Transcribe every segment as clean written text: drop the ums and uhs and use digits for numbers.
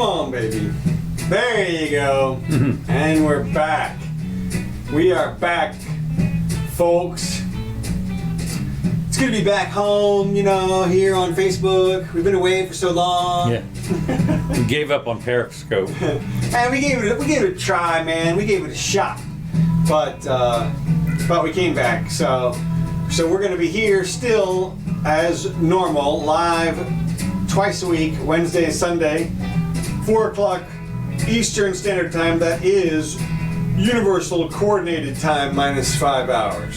Come on, baby. There you go. And we're back. We are back, folks. It's good to be back home, you know, here on Facebook. We've been away for so long. Yeah. We gave up on Periscope. And we gave it a try, man. We gave it a shot. But we came back. So we're going to be here still as normal, live twice a week, Wednesday and Sunday, 4 o'clock Eastern Standard Time. That is Universal Coordinated Time minus 5 hours.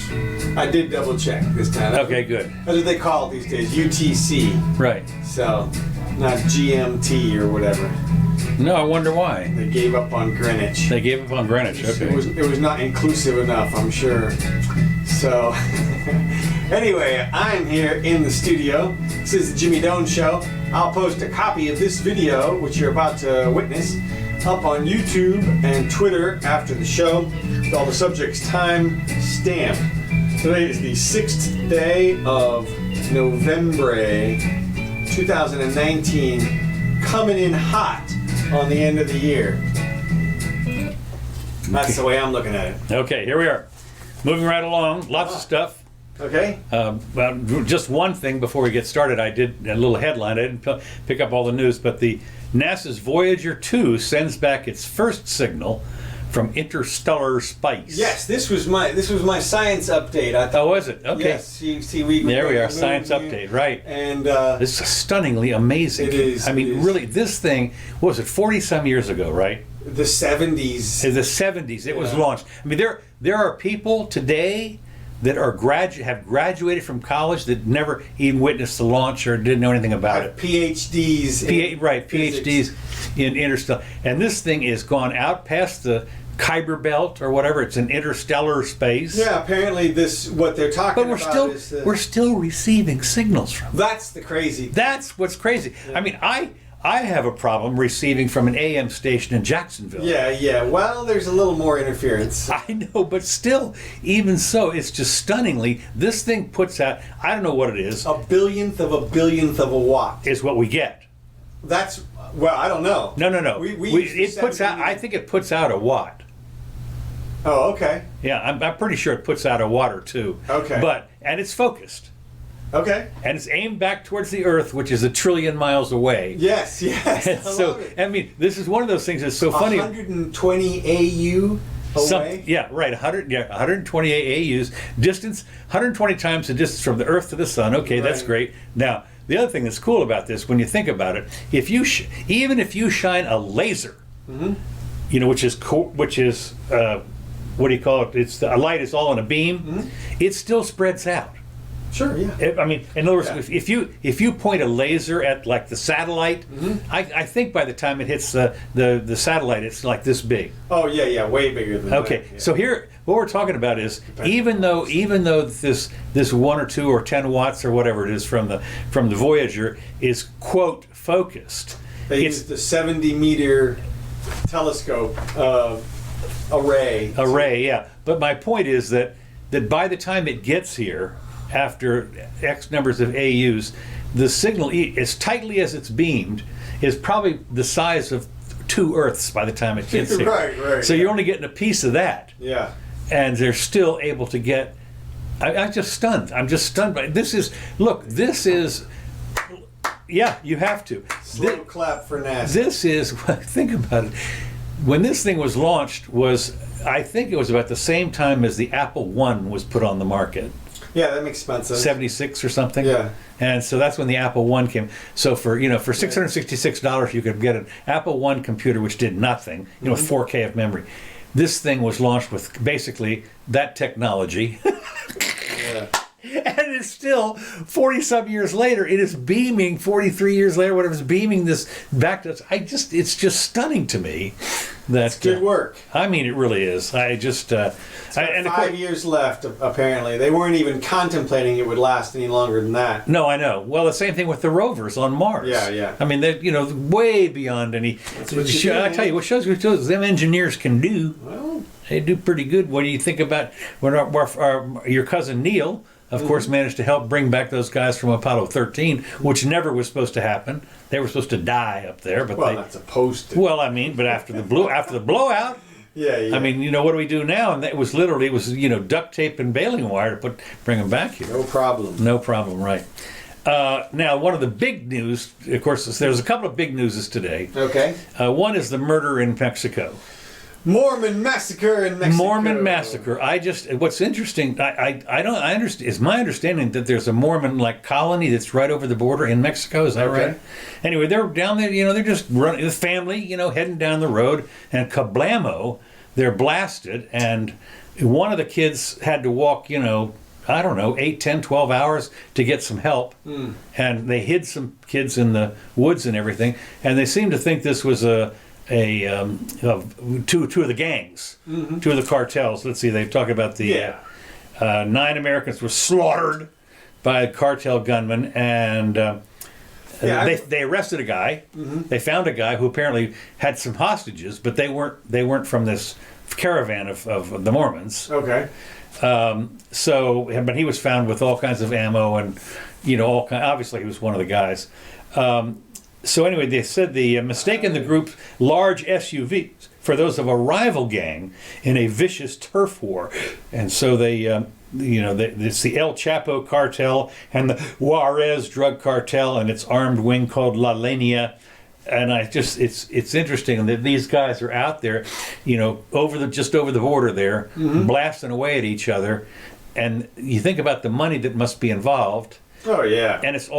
I did double check this time. Okay, good. That's what they call it these days, UTC. Right. So, not GMT or whatever. No, I wonder why. They gave up on Greenwich. They gave up on Greenwich, okay. It was not inclusive enough, I'm sure. So, anyway, I'm here in the studio. This is the Jimmy Doane Show. I'll post a copy of this video, which you're about to witness, up on YouTube and Twitter after the show, with all the subjects time stamped. Today is the 6th day of November 2019, coming in hot on the end of the year. That's the way I'm looking at it. Okay, here we are. Moving right along, lots of stuff. Okay. Well, just one thing before we get started. I did a little headline. I didn't pick up all the news, but the NASA's Voyager 2 sends back its first signal from interstellar space. Yes, this was my science update. I thought, oh, was it? Okay. Yes. There we are. Science update. Right. And this is stunningly amazing. It is. I mean, really, this thing, what was it? 40-some years ago, right? The 70s. In the 70s, it was launched. I mean, there are people today that are have graduated from college that never even witnessed the launch or didn't know anything about it. PhDs. PhDs in interstellar. And this thing has gone out past the Kuiper Belt or whatever. It's in interstellar space. Yeah, apparently what they're talking about is... we're still receiving signals from it. That's the crazy. That's what's crazy. Yeah. I mean, I have a problem receiving from an AM station in Jacksonville. Yeah. Well, there's a little more interference. I know, but still, even so, it's just stunningly, this thing puts out, I don't know what it is. A billionth of a watt. Is what we get. That's, well, I don't know. No. It puts out, I think it puts out a watt. Oh, okay. Yeah, I'm pretty sure it puts out a watt or two. Okay. And it's focused. Okay. And it's aimed back towards the Earth, which is 1 trillion miles away. Yes. I mean, this is one of those things that's so funny. 120 AU away? Yeah, right. 128 AUs. Distance, 120 times the distance from the Earth to the Sun. Okay, right. That's great. Now, the other thing that's cool about this, when you think about it, even if you shine a laser, you know, which is what do you call it? A light is all in a beam. It still spreads out. Sure, yeah. I mean, in other words, if you point a laser at like the satellite, I think by the time it hits the satellite, it's like this big. Oh yeah, way bigger than that. Okay, yeah. So here, what we're talking about is even though this 1 or 2 or 10 watts or whatever it is from the Voyager is quote focused. They use the 70-meter telescope array. Array, yeah. But my point is that by the time it gets here, after X numbers of AUs, the signal, as tightly as it's beamed, is probably the size of 2 Earths by the time it gets here. Right. So you're only getting a piece of that. Yeah. And they're still able to get... I'm just stunned. I'm just stunned by this is... Yeah, you have to. Slow clap for NASA. This is... Think about it. When this thing was launched I think it was about the same time as the Apple I was put on the market. Yeah, that makes sense. 76 or something. Yeah. And so that's when the Apple I came. So for $666 you could get an Apple I computer which did nothing, with 4K of memory. This thing was launched with basically that technology. Yeah. And it's still 40-some years later. It is beaming 43 years later. Whatever, it's beaming this back to us. It's just stunning to me. That's good work. I mean, it really is. I just and 5 years left. Apparently, they weren't even contemplating it would last any longer than that. No, I know. Well, the same thing with the rovers on Mars. Yeah. I mean, they way beyond any. I tell you, what shows them engineers can do. Well, they do pretty good. What do you think about when your cousin Neil of course, managed to help bring back those guys from Apollo 13, which never was supposed to happen. They were supposed to die up there, but Well, not supposed to. Well, I mean, but after the blowout. Yeah. I mean, what do we do now? And it was duct tape and baling wire to bring them back here. No problem. No problem, right. Now, one of the big news, of course, there's a couple of big newses today. Okay. One is the murder in Mexico. Mormon massacre in Mexico. Mormon massacre. What's interesting, I understand. It's my understanding that there's a Mormon colony that's right over the border in Mexico. Is that right? Anyway, they're down there. They're just running the family. Heading down the road, and kablamo, they're blasted, and one of the kids had to walk. I don't know, 8, 10, 12 hours to get some help. And they hid some kids in the woods and everything. And they seem to think this was two of the gangs, two of the cartels. Let's see, they talk about the 9 Americans were slaughtered by cartel gunmen, and they arrested a guy. They found a guy who apparently had some hostages, but they weren't from this caravan of the Mormons. Okay. But he was found with all kinds of ammo and, obviously he was one of the guys. So anyway, they said the mistaken the group's large SUVs for those of a rival gang in a vicious turf war. And so they, it's the El Chapo cartel and the Juarez drug cartel and its armed wing called La Línea. And it's interesting that these guys are out there, over the border there, blasting away at each other, and you think about the money that must be involved. Oh yeah. And it's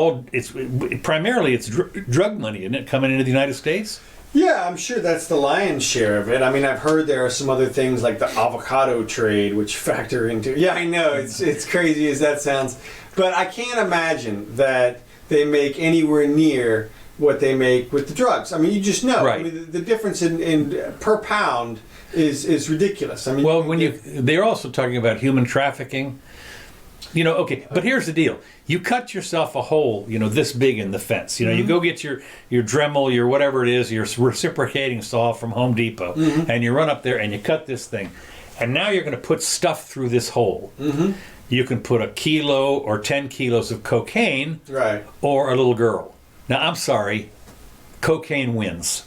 primarily drug money, isn't it, coming into the United States? Yeah, I'm sure that's the lion's share of it. I mean, I've heard there are some other things like the avocado trade which factor into. Yeah, I know it's crazy as that sounds, but I can't imagine that they make anywhere near what they make with the drugs. I mean, you just know. Right. I mean, the difference in per pound is ridiculous. I mean, well, they're also talking about human trafficking. Okay, but here's the deal. You cut yourself a hole, this big in the fence. You go get your Dremel, your whatever it is, your reciprocating saw from Home Depot, and you run up there and you cut this thing. And now you're going to put stuff through this hole. You can put a kilo or 10 kilos of cocaine, right, or a little girl. Now, I'm sorry, cocaine wins.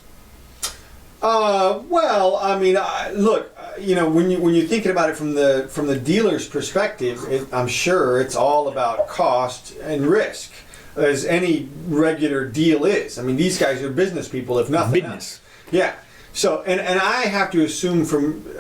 Well, I mean, look, when you're thinking about it from the dealer's perspective, I'm sure it's all about cost and risk, as any regular deal is. I mean, these guys are business people, if nothing else. Yeah. So, and I have to assume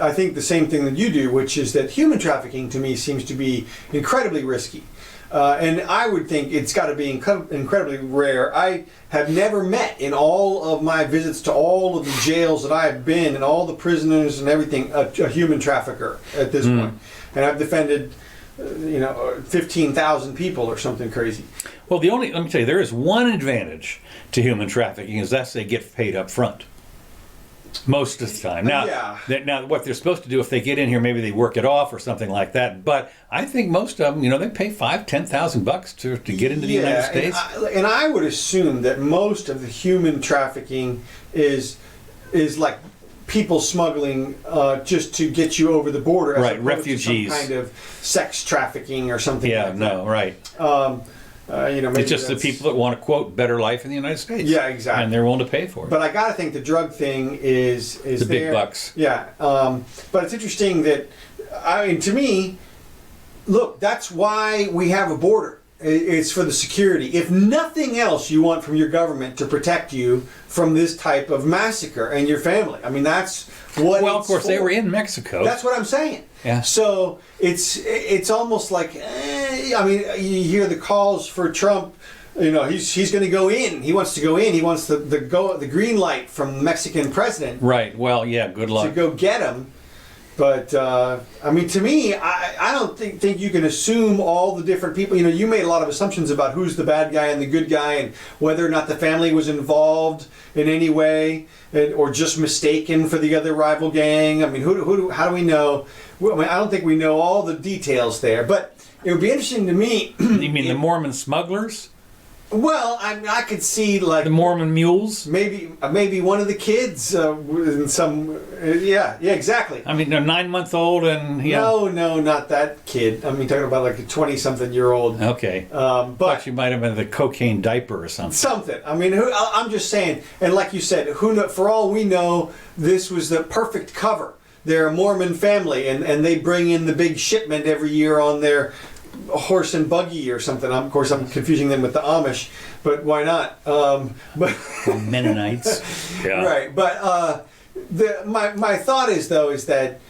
I think the same thing that you do, which is that human trafficking to me seems to be incredibly risky. And I would think it's got to be incredibly rare. I have never met, in all of my visits to all of the jails that I have been and all the prisoners and everything, a human trafficker at this point. And I've defended, 15,000 people or something crazy. Well, let me tell you, there is one advantage to human trafficking, is that's they get paid up front. Most of the time. Now, what they're supposed to do if they get in here, maybe they work it off or something like that. But I think most of them, they pay $5,000-$10,000 to get into the United States. And I would assume that most of the human trafficking is like people smuggling just to get you over the border, as right? Refugees, some kind of sex trafficking or something. Yeah, like no, that. Right. Maybe it's just the people that want to, quote, better life in the United States. Yeah, exactly. And they're willing to pay for it. But I got to think the drug thing is the big bucks. Yeah. But it's interesting that, to me, look, that's why we have a border. It's for the security. If nothing else, you want from your government to protect you from this type of massacre and your family. I mean, that's what. Well, of course, for. They were in Mexico. That's what I'm saying. Yeah. So it's almost like, I mean, you hear the calls for Trump. He's going to go in. He wants to go in. He wants the green light from the Mexican president. Right. Well, yeah. Good luck to go get him. But I mean, to me, I don't think you can assume all the different people. You made a lot of assumptions about who's the bad guy and the good guy, and whether or not the family was involved in any way, or just mistaken for the other rival gang. I mean, how do we know? I mean, I don't think we know all the details there. But it would be interesting to me. You mean the Mormon smugglers? Well, I could see like The Mormon mules? maybe one of the kids in some yeah exactly. I mean, they're 9-month-old and No, not that kid. I mean, talking about like a 20-something-year-old. Okay. But you might have been the cocaine diaper or something. something. I mean, I'm just saying. And like you said, for all we know, this was the perfect cover. They're a Mormon family, and they bring in the big shipment every year on their horse and buggy or something. Of course, I'm confusing them with the Amish, but why not? But Mennonites. Yeah. right. But my thought is that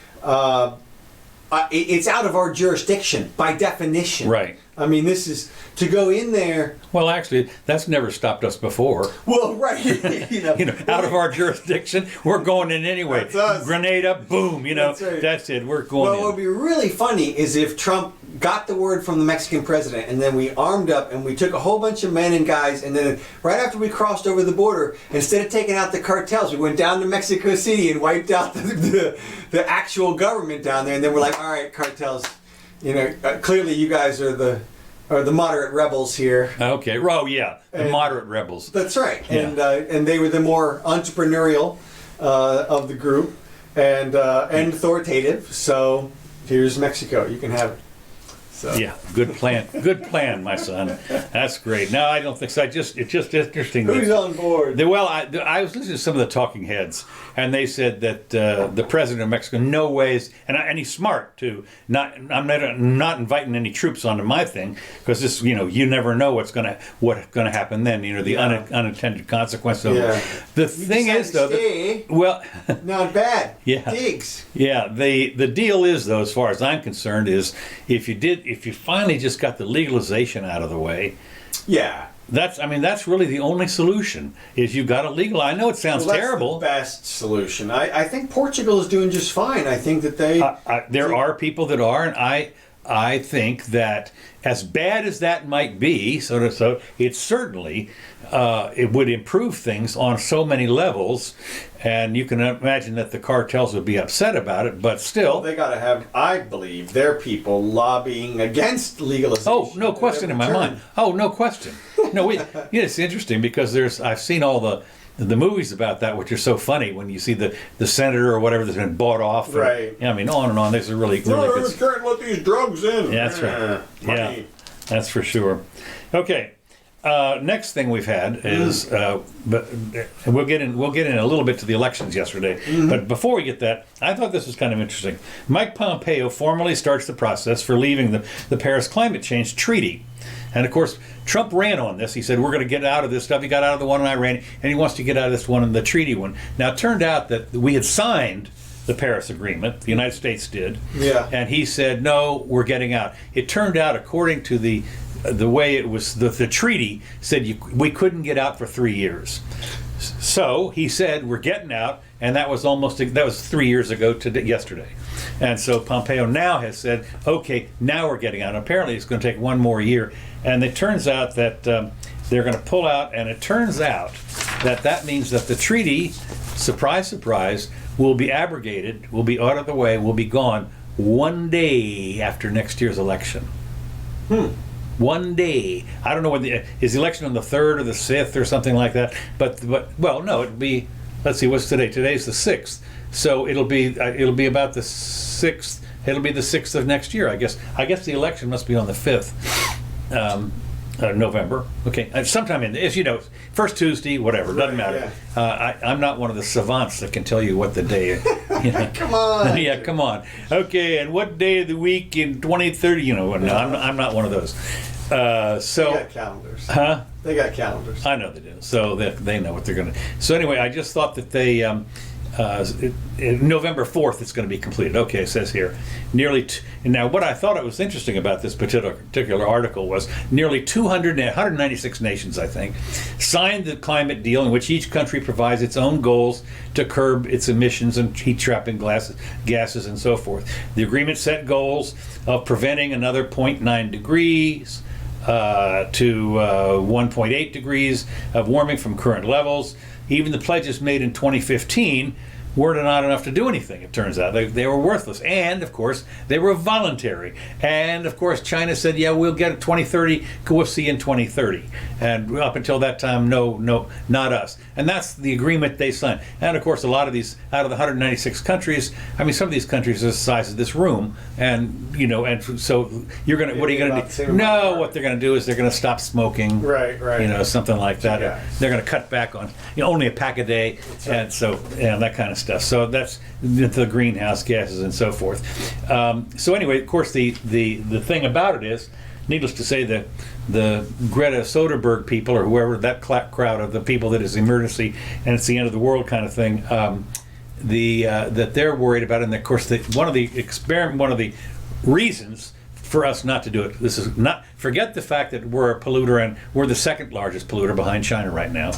it's out of our jurisdiction by definition. Right. I mean, this is to go in there. Well, actually, that's never stopped us before. Well, right. Out of our jurisdiction, we're going in anyway. That's us. Grenade up, boom. That's right. That's it. We're going Well, in. what would be really funny is if Trump got the word from the Mexican president, and then we armed up and we took a whole bunch of men and guys, and then right after we crossed over the border, instead of taking out the cartels, we went down to Mexico City and wiped out the actual government down there, and then we're like, all right, cartels, clearly you guys are the moderate rebels here. Okay. Oh, yeah. The moderate rebels. That's right. Yeah. And they were the more entrepreneurial of the group and authoritative. So here's Mexico. You can have it. So. Yeah, good plan. Good plan, my son. That's great. No, I don't think so. It's just interesting. Who's on board? I was listening to some of the talking heads, and they said that the president of Mexico, no ways, and he's smart too. I'm not inviting any troops onto my thing because this, you never know what's gonna happen then. The unintended consequences of it. The thing is, though, not bad. Yeah. Digs. Yeah. The deal is, though, as far as I'm concerned, is if you finally just got the legalization out of the way, that's really the only solution. Is you got to legalize. I know it sounds terrible. That's the best solution. I think Portugal is doing just fine. I think that there are people that are, and I think that as bad as that might be, so it certainly it would improve things on so many levels, and you can imagine that the cartels would be upset about it, but still. They got to have, I believe, their people lobbying against legalization. Oh, no question in my mind. Oh, no question. No, it's interesting because I've seen all the movies about that, which are so funny when you see the senator or whatever that's been bought off. Right. I mean, on and on. There's a really good. Can't let these drugs in. Yeah, that's right. Yeah, that's for sure. Okay. Next thing we've had is, but we'll get in a little bit to the elections yesterday. Mm-hmm. But before we get that, I thought this was kind of interesting. Mike Pompeo formally starts the process for leaving the Paris Climate Change Treaty. And of course, Trump ran on this. He said, we're going to get out of this stuff. He got out of the one in Iran, and he wants to get out of this one in the treaty one. Now, it turned out that we had signed the Paris Agreement. The United States did. Yeah. And he said, no, we're getting out. It turned out, according to the way it was, the treaty said we couldn't get out for 3 years. So he said, we're getting out, and that was 3 years ago to yesterday. And so Pompeo now has said, okay, now we're getting out. And apparently it's going to take 1 more year. And it turns out that they're going to pull out, and it turns out that means that the treaty, surprise, surprise, will be abrogated, will be out of the way, will be gone 1 day after next year's election. 1 day. I don't know is the election on the 3rd or the 5th or something like that. But no, it'd be. Let's see, what's today? Today's the 6th. So it'll be about the 6th. It'll be the 6th of next year, I guess. I guess the election must be on the 5th. November. Okay, sometime as you know, first Tuesday, whatever, doesn't matter. Yeah. I'm not one of the savants that can tell you what the day. Come on. Yeah, come on. Okay, and what day of the week in 2030? No, I'm not one of those. So they got calendars. Huh? They got calendars. I know they do. So they know what they're going to. So anyway, I just thought that they. November 4th, it's going to be completed. Okay, it says here, now what I thought it was interesting about this particular article was nearly 196 nations, I think, signed the climate deal in which each country provides its own goals to curb its emissions and heat-trapping gases and so forth. The agreement set goals of preventing another 0.9 degrees to 1.8 degrees of warming from current levels. Even the pledges made in 2015 were not enough to do anything, it turns out. They were worthless. And, of course, they were voluntary. And, of course, China said, yeah, we'll get it 2030, we'll see you in 2030. And up until that time, no, not us. And that's the agreement they signed. And, of course, a lot of these, out of the 196 countries, I mean, some of these countries are the size of this room. And, you know, and so you're going to, what are you going to do? No, what they're going to do is they're going to stop smoking. Right. You know, something like that. Yeah. They're going to cut back on, you know, only a pack a day. Right. And so, yeah, that kind of stuff. So that's the greenhouse gases and so forth. So anyway, of course, the thing about it is, needless to say, the Greta Soderberg people, or whoever, that crowd of the people that is emergency and it's the end of the world kind of thing, that they're worried about. And of course, one of the reasons for us not to do it. This is not, forget the fact that we're a polluter and we're the second largest polluter behind China right now.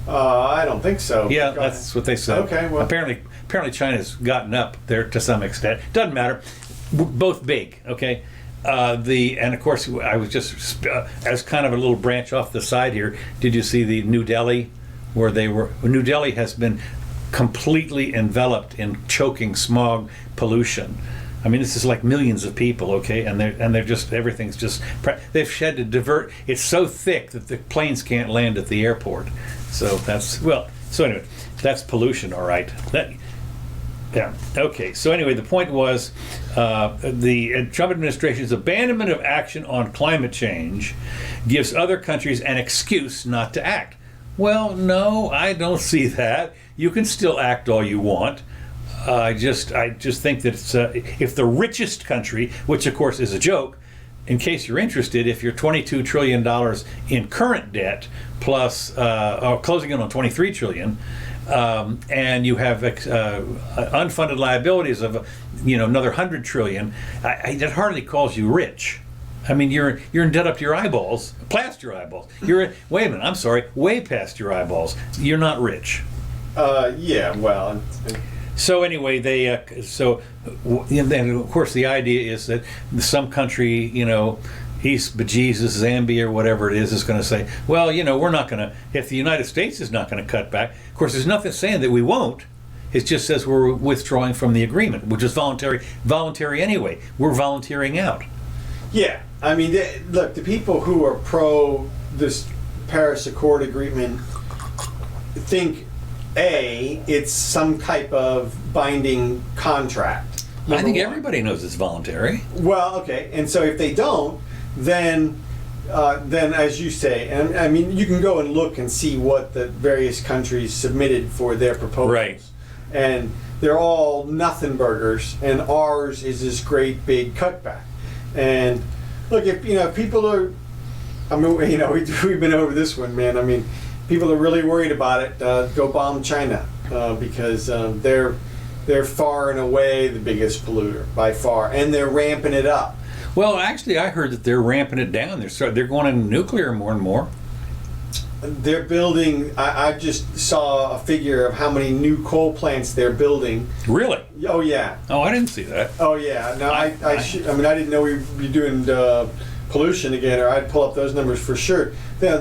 I don't think so. Yeah, that's what they said. Okay, well. Apparently China's gotten up there to some extent. Doesn't matter. Both big, okay? And of course, I was just, as kind of a little branch off the side here, did you see the New Delhi, where New Delhi has been completely enveloped in choking smog pollution. I mean, this is like millions of people, okay, and they're just, everything's just, they've had to divert. It's so thick that the planes can't land at the airport. So so anyway, that's pollution, all right. Yeah. Okay. So anyway, the point was the Trump administration's abandonment of action on climate change gives other countries an excuse not to act. Well, no, I don't see that. You can still act all you want. I just think that it's, if the richest country, which of course is a joke, in case you're interested, if you're $22 trillion in current debt plus closing in on $23 trillion, and you have unfunded liabilities of another $100 trillion, that hardly calls you rich. I mean, you're in debt up to your eyeballs, past your eyeballs. Wait a minute, I'm sorry, way past your eyeballs. You're not rich. Yeah, well. So anyway, then of course the idea is that some country, East Bejesus, Zambia, or whatever it is going to say, well, we're not going to, if the United States is not going to cut back, of course there's nothing saying that we won't. It just says we're withdrawing from the agreement, which is voluntary anyway. We're volunteering out. Yeah, I mean, look, the people who are pro this Paris Accord agreement think, it's some type of binding contract. I think everybody knows it's voluntary. Well, okay, and so if they don't, then as you say, and I mean, you can go and look and see what the various countries submitted for their proposals. Right. And they're all nothing burgers, and ours is this great big cutback. And look, if people are, I mean, we've been over this one, man. I mean, people are really worried about it. Go bomb China because they're far and away the biggest polluter by far, and they're ramping it up. Well, actually, I heard that they're ramping it down. They're going into nuclear more and more. They're building. I just saw a figure of how many new coal plants they're building. Really? Oh yeah. Oh, I didn't see that. Oh yeah. No, I mean, I didn't know we'd be doing pollution again, or I'd pull up those numbers for sure. Yeah,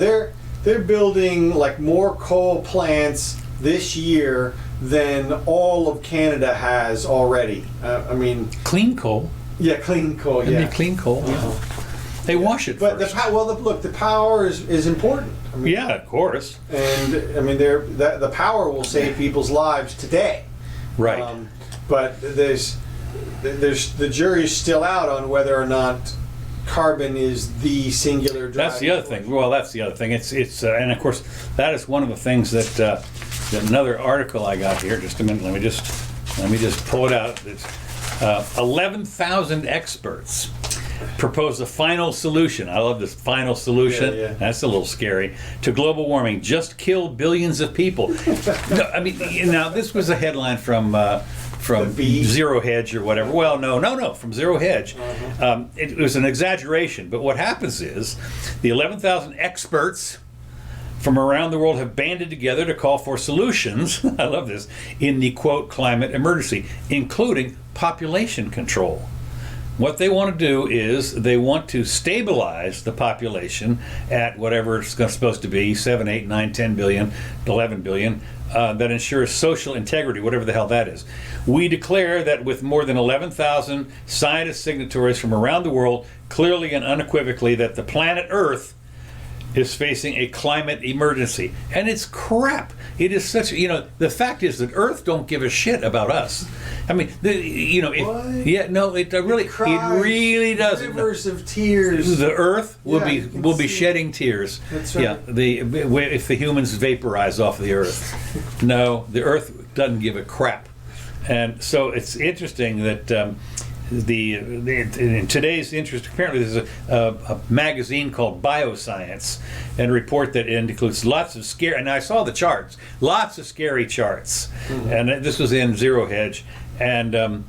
they're building like more coal plants this year than all of Canada has already. I mean, clean coal. Yeah, clean coal. Yeah, clean coal. They wash it but first. Look, the power is important. I mean, yeah, of course. And I mean, the power will save people's lives today. Right. But there's the jury's still out on whether or not carbon is the singular driving That's the other force. thing. Well, that's the other thing. It's and of course that is one of the things that another article I got here. Just a minute. Let me just pull it out. It's 11,000 experts propose a final solution. I love this final solution. Yeah. That's a little scary. To global warming, just kill billions of people. No, I mean, now this was a headline from Zero Hedge or whatever. Well, no, from Zero Hedge. It was an exaggeration, but what happens is the 11,000 experts from around the world have banded together to call for solutions, I love this, in the, quote, climate emergency, including population control. What they want to do is they want to stabilize the population at whatever it's supposed to be, 7, 8, 9, 10 billion, 11 billion, that ensures social integrity, whatever the hell that is. We declare that with more than 11,000 scientist signatories from around the world, clearly and unequivocally, that the planet Earth is facing a climate emergency. And it's crap. It is such, the fact is that Earth don't give a shit about us. I mean, it really doesn't. Rivers of tears. The Earth will be shedding tears. That's right. Yeah, if the humans vaporize off the Earth. No, the Earth doesn't give a crap. And so it's interesting that in today's interest, apparently there's a magazine called Bioscience, and a report that includes lots of scary, and I saw the charts, lots of scary charts, and this was in Zero Hedge, and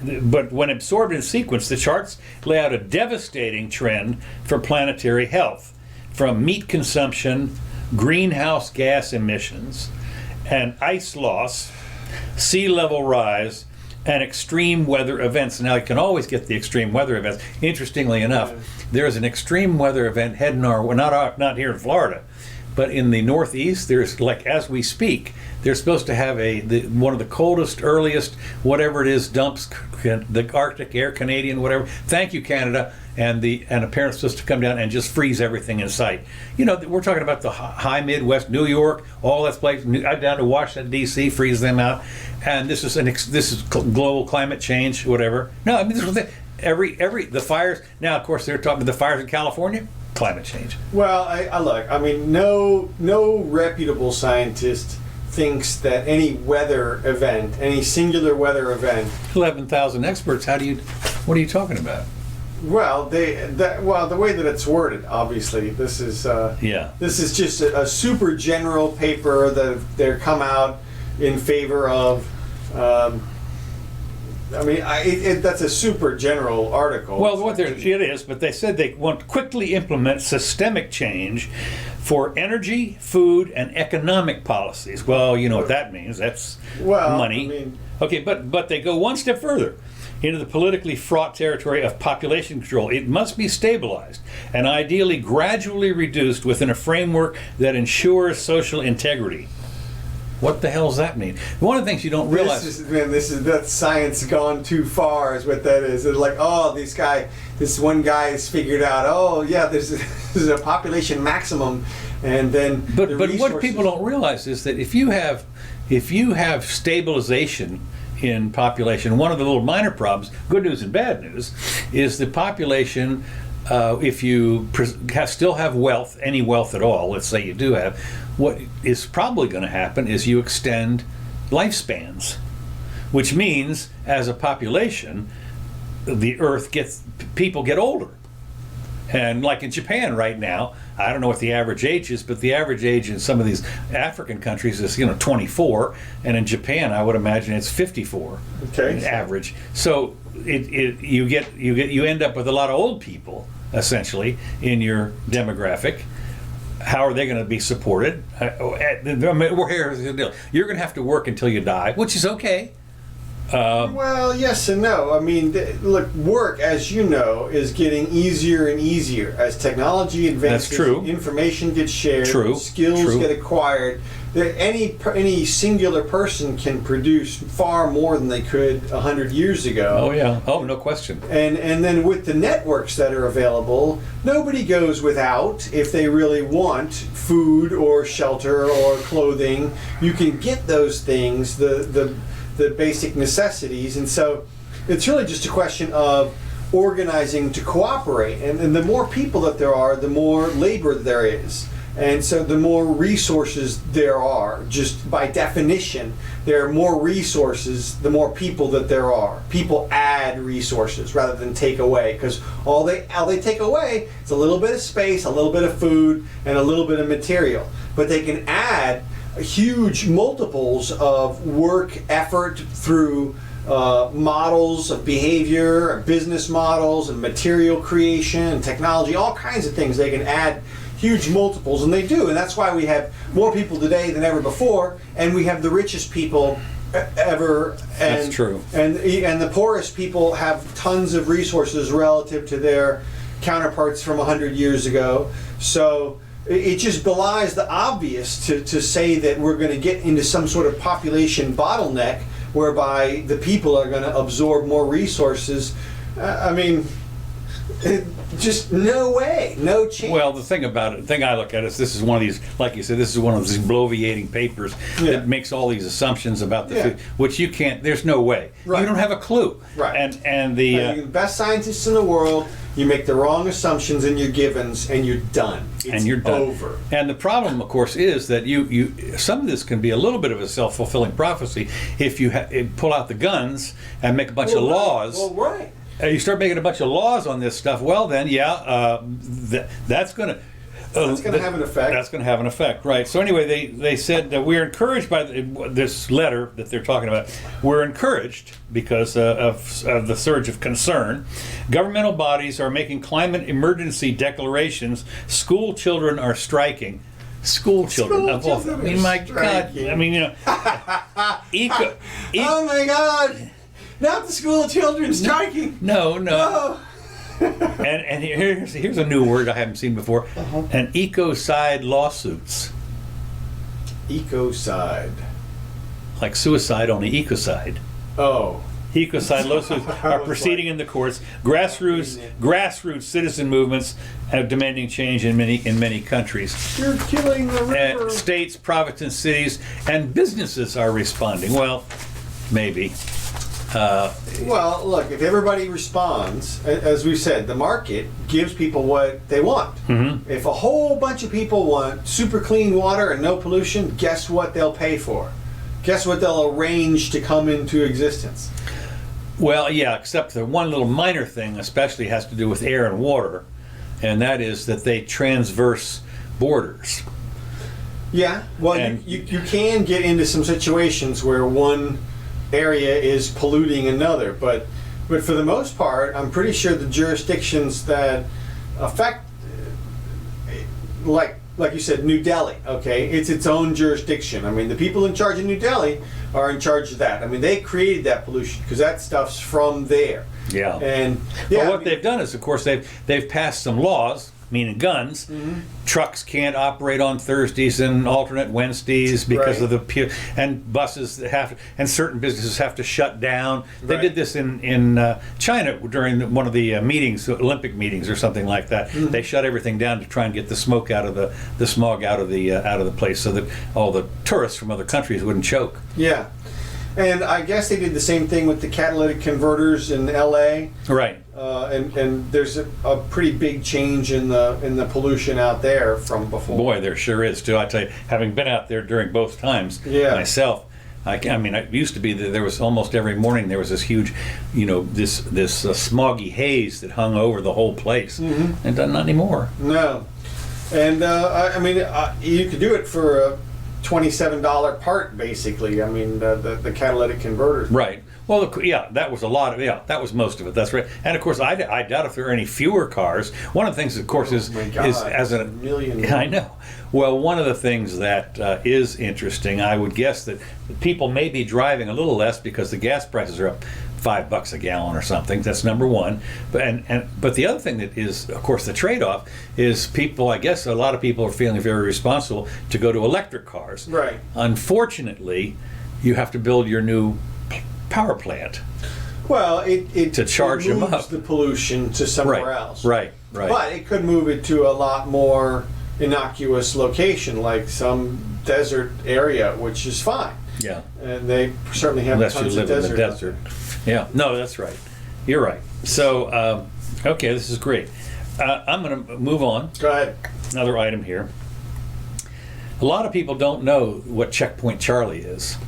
but when absorbed in sequence, the charts lay out a devastating trend for planetary health, from meat consumption, greenhouse gas emissions, and ice loss, sea level rise, and extreme weather events. Now, you can always get the extreme weather events. Interestingly enough, there's an extreme weather event heading not here in Florida, but in the Northeast. There's, like, as we speak, they're supposed to have one of the coldest, earliest, whatever it is, dumps, the Arctic Air, Canadian, whatever. Thank you, Canada. And apparently it's supposed to come down and just freeze everything in sight. We're talking about the high Midwest, New York, all that place, down to Washington D.C., freeze them out. And this is global climate change, whatever. No, I mean, this was the fires. Now, of course, they're talking about the fires in California. Climate change. Well, I mean, no reputable scientist thinks that any weather event, any singular weather event. 11,000 experts. What are you talking about? Well, the way that it's worded, obviously, this is just a super general paper that they're come out in favor of. That's a super general article. Well, it is, but they said they want to quickly implement systemic change for energy, food, and economic policies. Well, you know what that means. That's money. Okay, but they go one step further into the politically fraught territory of population control. It must be stabilized and ideally gradually reduced within a framework that ensures social integrity. What the hell does that mean? One of the things you don't realize... That's science gone too far is what that is. It's like, this one guy has figured out, this is a population maximum, and then... But what people don't realize is that if you have stabilization in population, one of the little minor problems, good news and bad news, is the population, if you still have wealth, any wealth at all, let's say you do have, what is probably going to happen is you extend lifespans, which means as a population, the earth people get older. And like in Japan right now, I don't know what the average age is, but the average age in some of these African countries is 24, and in Japan I would imagine it's 54. Okay. Average. So you end up with a lot of old people essentially in your demographic. How are they going to be supported? Here's the deal. You're going to have to work until you die, which is okay. Well, yes and no. I mean, look, work, as you know, is getting easier and easier as technology advances. That's true. Information gets shared. True. Skills get acquired. Any singular person can produce far more than they could 100 years ago. Oh yeah. Oh, no question. And then with the networks that are available, nobody goes without if they really want food or shelter or clothing. You can get those things. The basic necessities, and so it's really just a question of organizing to cooperate, and the more people that there are, the more labor there is, and so the more resources there are. Just by definition, there are more resources the more people that there are. People add resources rather than take away, because all they take away is a little bit of space, a little bit of food, and a little bit of material, but they can add huge multiples of work effort through models of behavior, business models, and material creation, and technology, all kinds of things. They can add huge multiples, and they do, and that's why we have more people today than ever before, and we have the richest people ever. And, That's true. And the poorest people have tons of resources relative to their counterparts from 100 years ago. So it just belies the obvious to say that we're going to get into some sort of population bottleneck whereby the people are going to absorb more resources. Just no way, no chance. Well, the thing about it, the thing I look at is this is one of these, like you said, this is one of these bloviating papers that makes all these assumptions about the food, which you can't. There's no way. Right. You don't have a clue. Right. And the you're the best scientists in the world. You make the wrong assumptions in your givens, and you're done. It's over. And the problem, of course, is that you some of this can be a little bit of a self-fulfilling prophecy if you pull out the guns and make a bunch of laws. Well, right. You start making a bunch of laws on this stuff. Well, then, that's going to. That's going to have an effect. That's going to have an effect, right? So anyway, they said that we're encouraged by this letter that they're talking about. We're encouraged because of the surge of concern. Governmental bodies are making climate emergency declarations. School children are striking. School children. I mean, my God. I mean, oh my God. Not the school children striking. No. And here's a new word I haven't seen before. And ecocide lawsuits. Ecocide. Like suicide, only ecocide. Oh. Ecocide lawsuits are proceeding in the courts. Grassroots citizen movements have demanding change in many countries. You're killing the river. States, provinces, cities, and businesses are responding. Well, maybe. Well, look, if everybody responds, as we said, the market gives people what they want. Mm-hmm. If a whole bunch of people want super clean water and no pollution, guess what they'll pay for? Guess what they'll arrange to come into existence? Well, yeah, except the one little minor thing especially has to do with air and water, and that is that they transverse borders. Yeah, well, you can get into some situations where one area is polluting another, but for the most part, I'm pretty sure the jurisdictions that affect, like you said, New Delhi, okay, it's its own jurisdiction. I mean, the people in charge of New Delhi are in charge of that. I mean, they created that pollution because that stuff's from there. Yeah. And what they've done is, of course, they've passed some laws, meaning guns. Mm-hmm. Trucks can't operate on Thursdays and alternate Wednesdays because of and buses and certain businesses have to shut down. They did this in China during one of the meetings, Olympic meetings or something like that. Mm-hmm. They shut everything down to try and get the smoke out of the smog out of the place, so that all the tourists from other countries wouldn't choke. Yeah. And I guess they did the same thing with the catalytic converters in LA. Right. And there's a pretty big change in the pollution out there from before. Boy, there sure is too. I tell you, having been out there during both times myself, I mean, it used to be that there was almost every morning there was this huge, this smoggy haze that hung over the whole place, and not anymore. No, and I mean, you could do it for a $27 part, basically. I mean, the catalytic converters. Right. Well, that was a lot of, that was most of it. That's right. And of course, I doubt if there are any fewer cars. One of the things, of course, is as a million. I know. Well, one of the things that is interesting, I would guess that people may be driving a little less because the gas prices are up $5 a gallon or something. That's number one. But the other thing that is, of course, the trade-off is people. I guess a lot of people are feeling very responsible to go to electric cars. Right. Unfortunately, you have to build your new power plant. Well, it to charge them up, the pollution to somewhere else. Right. But it could move it to a lot more innocuous location, like some desert area, which is fine. Yeah. And they certainly have unless tons you live of in the desert. Yeah. No, that's right. You're right. So, okay, this is great. I'm going to move on. Go ahead. Another item here. A lot of people don't know what Checkpoint Charlie is.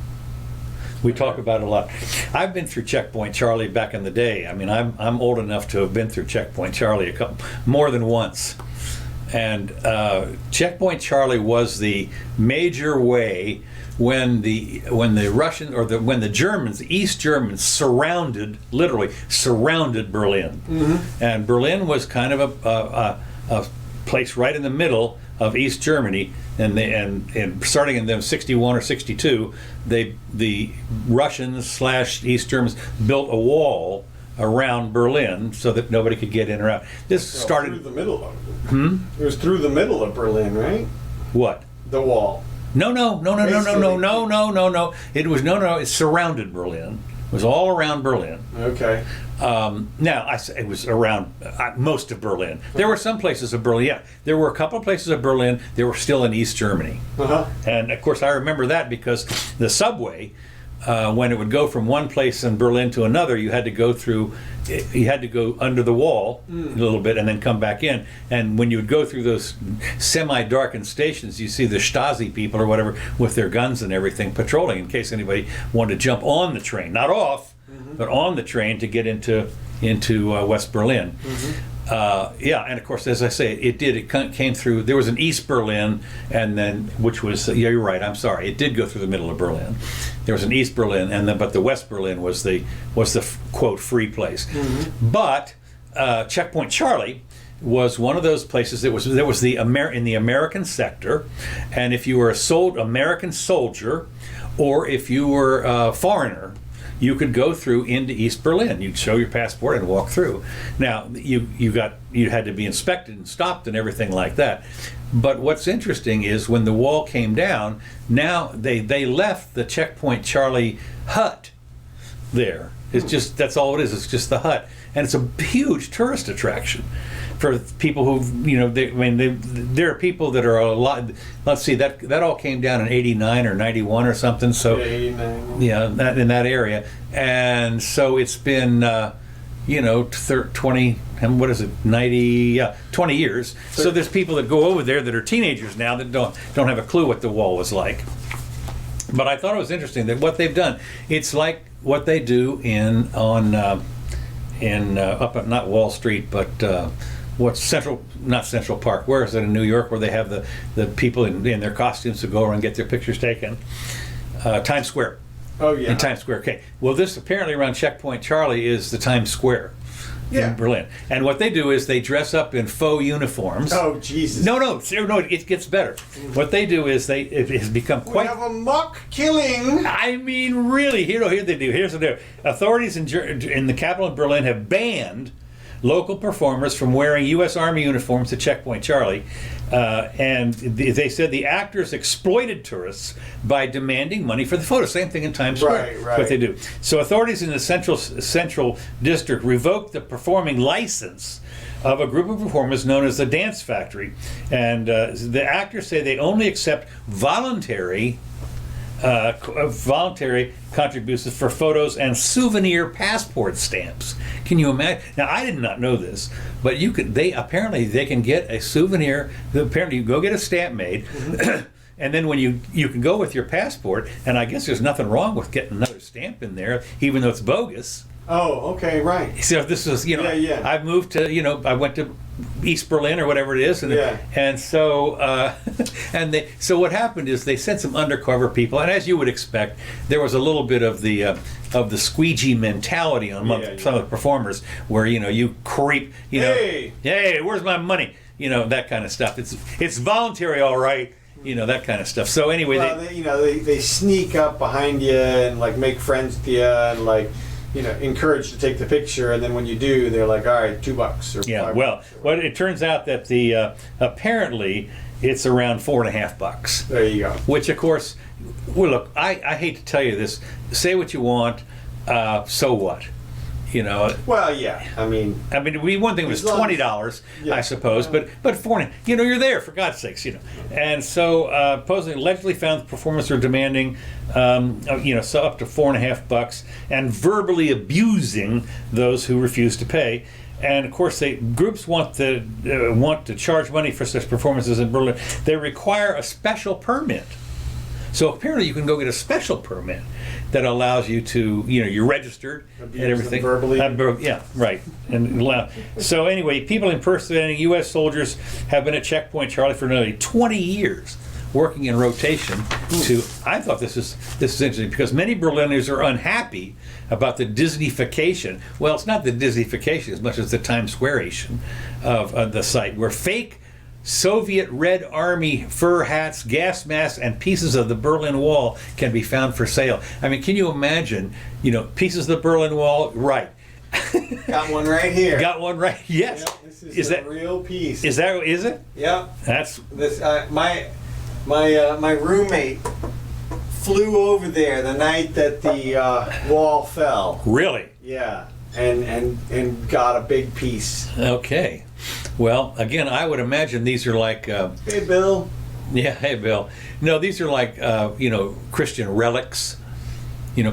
We talk about it a lot. I've been through Checkpoint Charlie back in the day. I mean, I'm old enough to have been through Checkpoint Charlie more than once. And Checkpoint Charlie was the major way when the Russians when the Germans, the East Germans, literally surrounded Berlin. Mm-hmm. And Berlin was kind of a place right in the middle of East Germany, and starting in them 61 or 62, the Russians / East Germans built a wall around Berlin so that nobody could get in or out. This started through the middle of it. It was through the middle of Berlin, right? What? The wall. No. It was it surrounded Berlin. It was all around Berlin. Okay. It was around most of Berlin. There were some places of Berlin. Yeah, there were a couple of places of Berlin that were still in East Germany. And of course, I remember that because the subway, when it would go from one place in Berlin to another, you had to go under the wall a little bit and then come back in. And when you would go through those semi-darkened stations, you see the Stasi people or whatever with their guns and everything patrolling in case anybody wanted to jump on the train, not off, but on the train to get into West Berlin. And of course, as I say, it came through. There was an East Berlin, and then which was you're right. I'm sorry, it did go through the middle of Berlin. There was an East Berlin, but the West Berlin was the quote free place. But Checkpoint Charlie was one of those places that was in the American sector, and if you were American soldier, or if you were a foreigner, you could go through into East Berlin. You'd show your passport and walk through. Now, you had to be inspected and stopped and everything like that. But what's interesting is when the wall came down, now they left the Checkpoint Charlie hut there. That's all it is. It's just the hut, and it's a huge tourist attraction for people who there are people that are a lot. Let's see, that all came down in '89 or '91 or something. So 89. Yeah, in that area, and so it's been 20 and what is it 20 years. So there's people that go over there that are teenagers now that don't have a clue what the wall was like. But I thought it was interesting that what they've done, it's like what they do up at not Wall Street, but what's not Central Park, where is it in New York, where they have the people in their costumes to go around and get their pictures taken? Times Square. Oh, yeah. In Times Square. Okay. Well, this apparently around Checkpoint Charlie is the Times Square in Berlin. And what they do is they dress up in faux uniforms. Oh, Jesus. No, it gets better. What they do is it has become quite... We have a mock killing. I mean, really. Here they do. Here's what they do. Authorities in the capital of Berlin have banned local performers from wearing U.S. Army uniforms to Checkpoint Charlie. And they said the actors exploited tourists by demanding money for the photo. Same thing in Times Square. Right. What they do. So authorities in the central district revoked the performing license of a group of performers known as the Dance Factory. And the actors say they only accept voluntary contributions for photos and souvenir passport stamps. Can you imagine? Now, I did not know this, but they can get a souvenir. Apparently, you go get a stamp made, and then when you can go with your passport, and I guess there's nothing wrong with getting another stamp in there, even though it's bogus. Oh, okay, right. So this is, I've moved to, I went to East Berlin or whatever it is, and so so what happened is they sent some undercover people, and as you would expect, there was a little bit of the squeegee mentality among some of the performers, where you creep, hey, where's my money, that kind of stuff. It's voluntary, all right. That kind of stuff. So anyway, they sneak up behind you and make friends with you and encouraged to take the picture, and then when you do, they're like, all right, $2 or $5. Well, it turns out that apparently it's around $4.50. There you go. Which, of course, look, I hate to tell you this. Say what you want. So what? Well, yeah. I mean, one thing was $20, I suppose, but $4, you're there, for God's sakes, And so, allegedly found the performers are demanding, so up to $4.50, and verbally abusing those who refuse to pay. And of course, groups want to charge money for such performances in Berlin. They require a special permit. So apparently, you can go get a special permit that allows you to, you're registered and everything. Verbally. Yeah, right. So anyway, people impersonating U.S. soldiers have been at Checkpoint Charlie for nearly 20 years, working in rotation. I thought this is interesting because many Berliners are unhappy about the Disneyfication. Well, it's not the Disneyfication as much as the Times Square-ation of the site, where fake Soviet Red Army fur hats, gas masks, and pieces of the Berlin Wall can be found for sale. I mean, can you imagine, pieces of the Berlin Wall? Right. Got one right here. Got one right. Yes. Yep, this is a real piece. Is it? Yep. That's this. My roommate flew over there the night that the wall fell. really. Yeah, and got a big piece. Okay. Well, again, I would imagine these are like. Hey, Bill. Yeah. Hey, Bill. No, these are like Christian relics.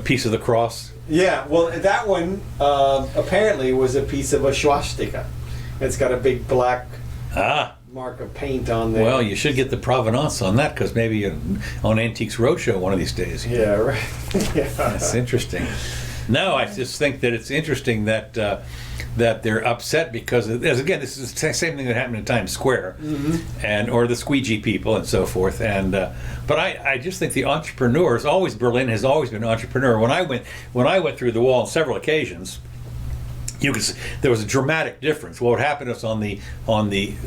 Piece of the cross. Yeah, well, that one apparently was a piece of a swastika. It's got a big black mark of paint on there. Well, you should get the provenance on that, because maybe on Antiques Roadshow one of these days. Yeah, right. Yeah. That's interesting. No, I just think that it's interesting that that they're upset because, again, this is the same thing that happened in Times Square, or the squeegee people and so forth. And but I just think the entrepreneurs, Berlin has always been an entrepreneur. When I went through the wall on several occasions, there was a dramatic difference. What happened is on the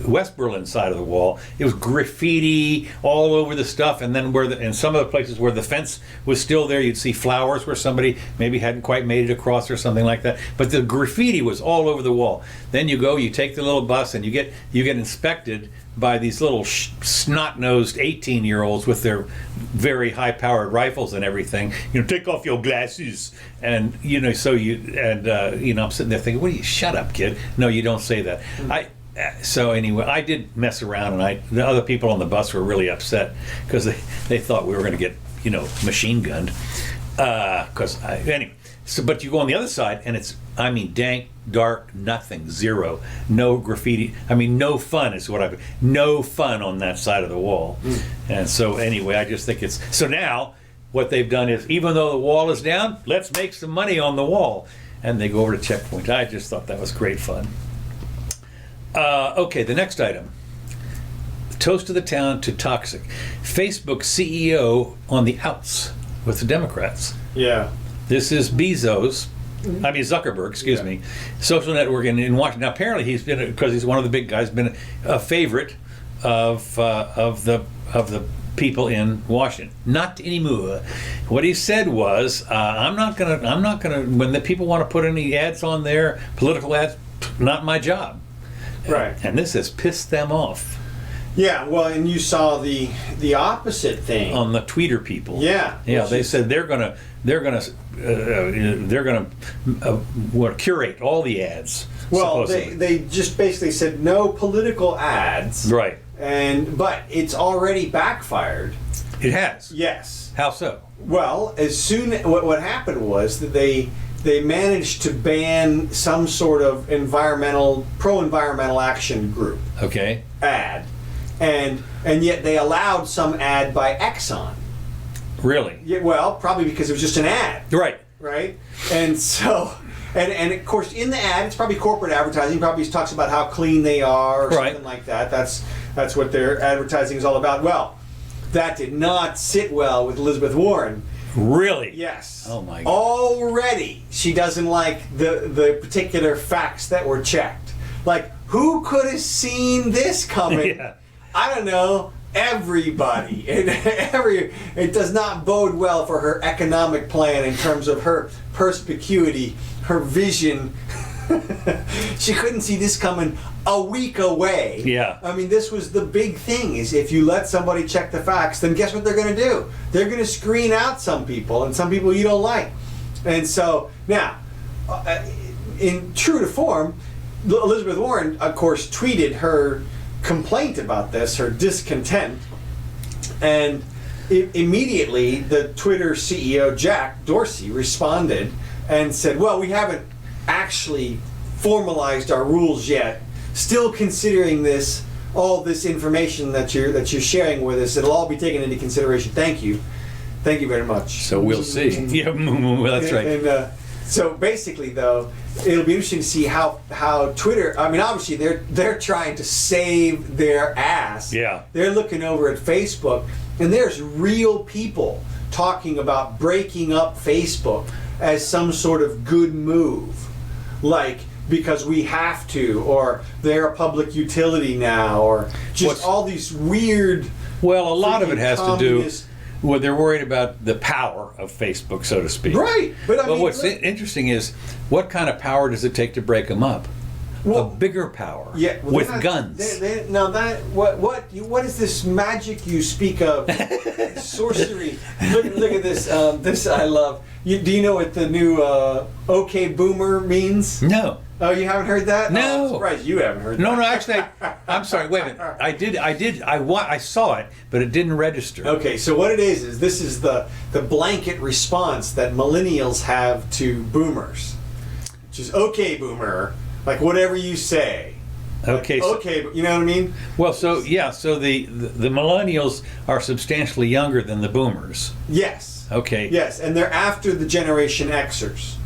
West Berlin side of the wall, it was graffiti all over the stuff, and then in some of the places where the fence was still there, you'd see flowers where somebody maybe hadn't quite made it across or something like that. But the graffiti was all over the wall. Then you take the little bus and you get inspected by these little snot-nosed 18-year-olds with their very high-powered rifles and everything. Take off your glasses, and I'm sitting there thinking, "What are you? Shut up, kid!" No, you don't say that. So anyway, I did mess around, and the other people on the bus were really upset because they thought we were going to get machine gunned. Anyway. So, but you go on the other side, and it's, dank, dark, nothing, zero, no graffiti. No fun is what no fun on that side of the wall. And so anyway, I just think so now what they've done is, even though the wall is down, let's make some money on the wall. And they go over to Checkpoint. I just thought that was great fun. Okay, the next item. Toast of the town to toxic. Facebook CEO on the outs with the Democrats. Yeah. This is Zuckerberg, excuse me, social network in Washington. Now, apparently he's been, because he's one of the big guys, been a favorite of the people in Washington. Not anymore. What he said was, I'm not gonna. When the people want to put any ads on there, political ads, not my job. Right. And this has pissed them off. Yeah, well, and you saw the opposite thing on the Tweeter people. Yeah. They said they're gonna curate all the ads. Well, they just basically said no political ads. Right. But it's already backfired. It has. Yes. How so? Well, what happened was that they managed to ban some sort of pro-environmental action group. Okay. Ad. And yet they allowed some ad by Exxon. Really? Yeah, well, probably because it was just an ad. Right. Right? And so, and of course, in the ad, it's probably corporate advertising. Probably talks about how clean they are or something like that. That's what their advertising is all about. Well, that did not sit well with Elizabeth Warren. Really? Yes. Oh my God. Already, she doesn't like the particular facts that were checked. Like, who could have seen this coming? Yeah. I don't know. Everybody. It does not bode well for her economic plan in terms of her perspicuity, her vision. She couldn't see this coming a week away. Yeah. This was the big thing, is if you let somebody check the facts, then guess what they're going to do? They're going to screen out some people, and some people you don't like. And so, now, in true to form, Elizabeth Warren, of course, tweeted her complaint about this, her discontent, and immediately the Twitter CEO Jack Dorsey responded and said, well, we haven't actually formalized our rules yet, still considering all this information that you're sharing with us. It'll all be taken into consideration. Thank you very much. So we'll see. Yeah, that's right. And so basically, though, it'll be interesting to see how Twitter. Obviously they're trying to save their ass. Yeah. They're looking over at Facebook, and there's real people talking about breaking up Facebook as some sort of good move. Like, because we have to, or they're a public utility now, or just all these weird. Well, a lot of it has to do. communist- Well, they're worried about the power of Facebook, so to speak. Right, but I mean, what's interesting is, what kind of power does it take to break them up? Well, a bigger power. Yeah, well, with they're not- guns. Now that what is this magic you speak of? Sorcery. Look at this. This I love. Do you know what the new "Okay Boomer" means? No. Oh, you haven't heard that? No. Oh, I'm surprised you haven't heard No, that. no. Actually, I'm sorry. Wait a minute. I did. I saw it, but it didn't register. Okay, so what it is this is the blanket response that millennials have to boomers, which is "Okay, Boomer," like whatever you say. Okay. So, Okay, you know what I mean? well, so yeah. So the millennials are substantially younger than the boomers. Yes. Okay. Yes, and they're after the Generation Xers.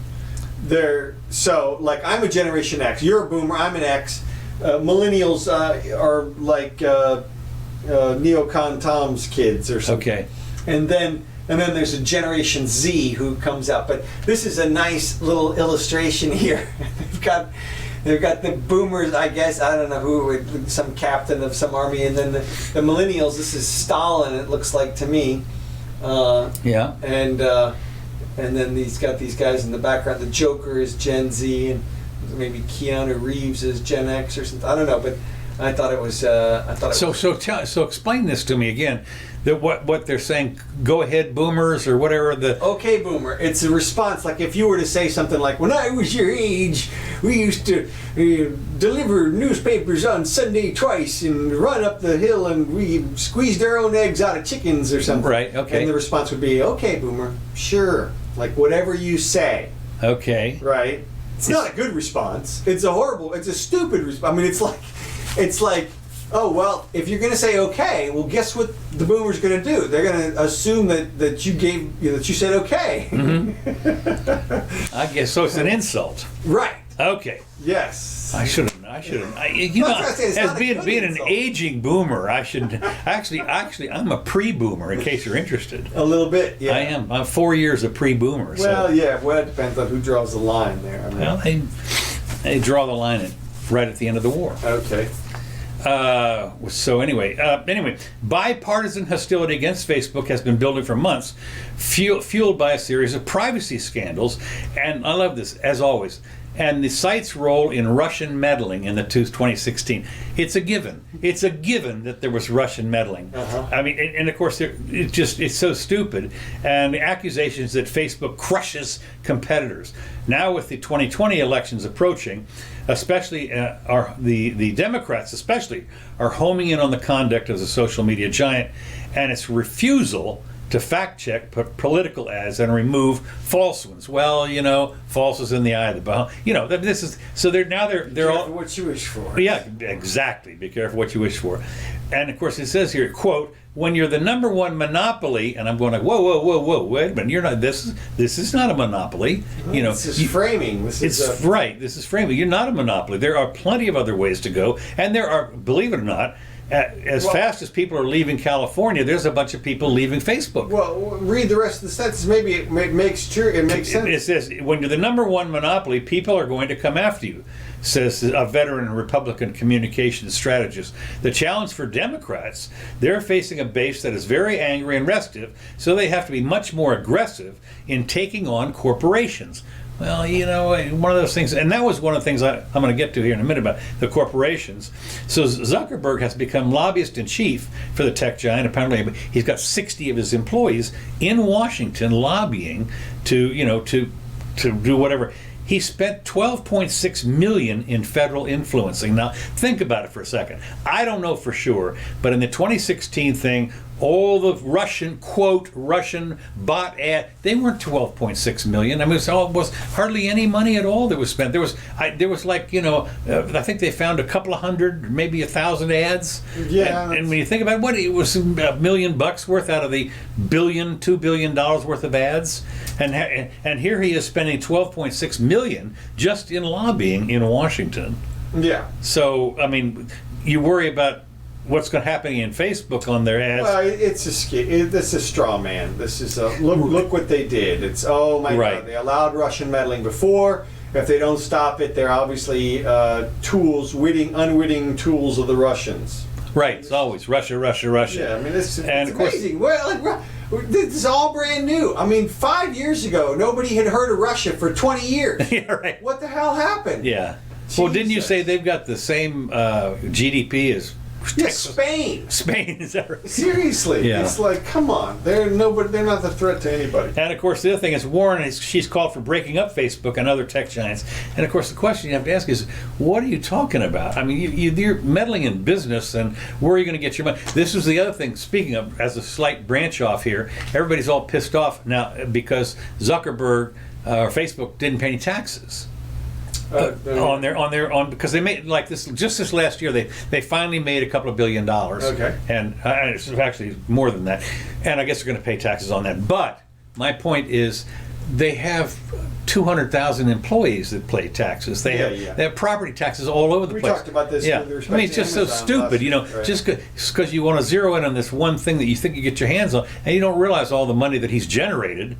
So like I'm a Generation X. You're a Boomer. I'm an X. Millennials are like neocon Tom's kids or something. Okay. And then there's a Generation Z who comes out. But this is a nice little illustration here. They've got the boomers, I guess, I don't know who, some captain of some army, and then the millennials, this is Stalin, it looks like to me. Yeah. And then he's got these guys in the background. The Joker is Gen Z, and maybe Keanu Reeves is Gen X or something. I don't know, but I thought it was. So explain this to me again. That what they're saying. Go ahead, boomers, or whatever. Okay, Boomer. It's a response. Like if you were to say something like, "When I was your age, we used to deliver newspapers on Sunday twice and run up the hill, and we squeezed our own eggs out of chickens or something." Right. Okay. And the response would be, "Okay, Boomer. Sure. Like whatever you say." Okay. Right. It's not a good response. It's a stupid response. I mean, it's like, oh, well, if you're going to say okay, well, guess what the boomer's going to do? They're going to assume that you said okay. Mm-hmm. I guess so. It's an insult. Right. Okay. Yes. I shouldn't. You know, That's what I say, it's as not a being good an insult. aging boomer, I should actually I'm a pre-boomer. In case you're interested, A little bit. Yeah. I am. I'm 4 years a pre-boomer. Well, So, yeah. Well, it depends on who draws the line there. I mean, well, they draw the line right at the end of the war. okay. So anyway, bipartisan hostility against Facebook has been building for months, fueled by a series of privacy scandals. And I love this, as always. And the site's role in Russian meddling in the 2016. It's a given. It's a given that there was Russian meddling. Uh-huh. I mean, and of course, it's so stupid. And the accusations that Facebook crushes competitors. Now with the 2020 elections approaching, especially the Democrats especially are homing in on the conduct of the social media giant and its refusal to fact check political ads and remove false ones. Well, false is in the eye of the beholder. This is so they're all Careful what you wish for. yeah, exactly. Be careful what you wish for. And of course, it says here, quote, "When you're the number one monopoly," and I'm going like, whoa, wait a minute, you're not. This is not a monopoly. This is framing. This is Right. This is framing. You're not a monopoly. There are plenty of other ways to go, and there are, believe it or not, fast as people are leaving California, there's a bunch of people leaving Facebook. Well, read the rest of the sentence. Maybe it makes sense. It says, when you're the number one monopoly, people are going to come after you, says a veteran Republican communications strategist. The challenge for Democrats, they're facing a base that is very angry and restive, so they have to be much more aggressive in taking on corporations. Well, one of those things, and that was one of the things I'm going to get to here in a minute about the corporations. So Zuckerberg has become lobbyist in chief for the tech giant. Apparently, he's got 60 of his employees in Washington lobbying to do whatever. He spent $12.6 million in federal influencing. Now, think about it for a second. I don't know for sure, but in the 2016 thing, all the Russian bot ad, they weren't $12.6 million. I mean, it was hardly any money at all that was spent. There was like, I think they found a couple of hundred, maybe 1,000 ads. Yeah. And when you think about it was $1 million worth out of the $2 billion worth of ads. And here he is spending $12.6 million just in lobbying in Washington. Yeah. So, I mean, you worry about what's going to happen in Facebook on their ads. Well, it's a straw man. This is look what they did. It's oh my Right. God. They allowed Russian meddling before, if they don't stop it, they're obviously unwitting tools of the Russians. Right. It's always Russia, Russia, Russia. Yeah, I mean, it's of course, amazing. Well, this is all brand new. I mean, 5 years ago, nobody had heard of Russia for 20 years. Yeah, right. What the hell happened? Yeah. Well, didn't you say they've got the same GDP as Spain? Spain, is that right? Seriously, Yeah. It's like, come on, they're not the threat to anybody. And of course, the other thing is Warren. She's called for breaking up Facebook and other tech giants. And of course, the question you have to ask is, what are you talking about? I mean, you're meddling in business, and where are you going to get your money? This is the other thing. Speaking of, as a slight branch off here, everybody's all pissed off now because Zuckerberg or Facebook didn't pay any taxes. Because they made like this just this last year they finally made a couple of $1 billion. Okay. And it's actually more than that, and I guess they're going to pay taxes on that. But my point is, they have 200,000 employees that pay taxes. They have property taxes all over the place. We talked about this. Yeah, With respect I mean, it's to just Amazon so stupid, right. Just because you want to zero in on this one thing that you think you get your hands on, and you don't realize all the money that he's generated.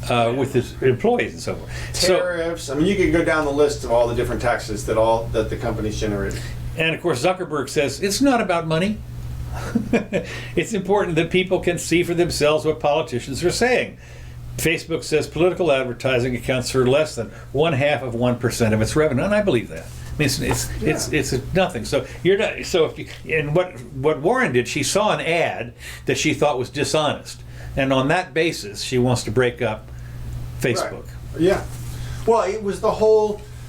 With his employees and so forth. Tariffs. I mean, you could go down the list of all the different taxes that the companies generated. And of course, Zuckerberg says it's not about money. It's important that people can see for themselves what politicians are saying. Facebook says political advertising accounts for less than 0.5% of its revenue, and I believe that. I mean, it's nothing. So you're not. So if you, and what Warren did, she saw an ad that she thought was dishonest, and on that basis, she wants to break up Facebook. Right. Yeah. Well, it was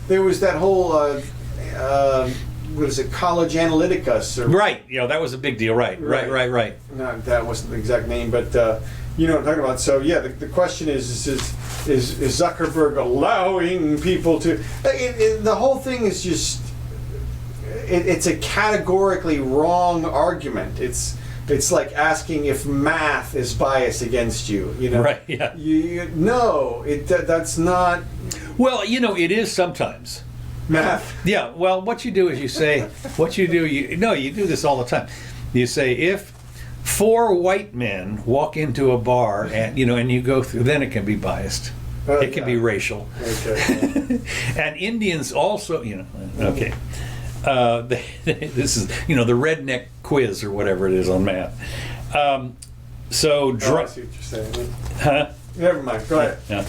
there was that whole, what is it, College Analytica? Right. That was a big deal. Right. No, that wasn't the exact name, but you know what I'm talking about. So yeah, the question is Zuckerberg allowing people to, the whole thing is just, it's a categorically wrong argument. It's like asking if math is biased against you. Right. Yeah. That's not. Well, it is sometimes. Math. Yeah. Well, what you do is you say, you do this all the time. You say, if 4 white men walk into a bar and you go through, then it can be biased. It can be racial. Okay. And Indians also, okay. This is, the redneck quiz or whatever it is on math. I see what you're saying. Huh? Never mind. Go ahead. Yeah.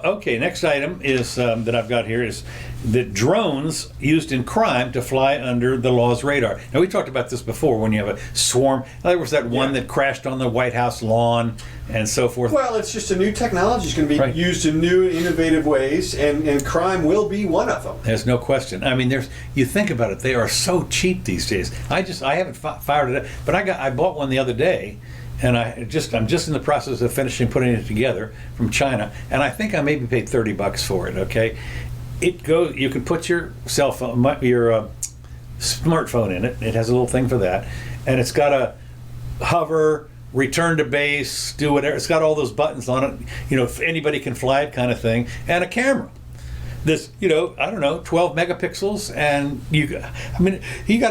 Okay. Next item is that I've got here is that drones used in crime to fly under the law's radar. Now we talked about this before when you have a swarm. There was that one that crashed on the White House lawn and so forth. Well, it's just a new technology. It's going to be used in new, innovative ways, and crime will be one of them. There's no question. I mean, you think about it, they are so cheap these days. I haven't fired it up, but I bought one the other day. And I'm just in the process of putting it together from China, and I think I maybe paid $30 for it. Okay, you can put your cell phone, your smartphone in it. It has a little thing for that, and it's got a hover, return to base, do whatever. It's got all those buttons on it. If anybody can fly it, kind of thing, and a camera. This, I don't know, 12 megapixels, and you got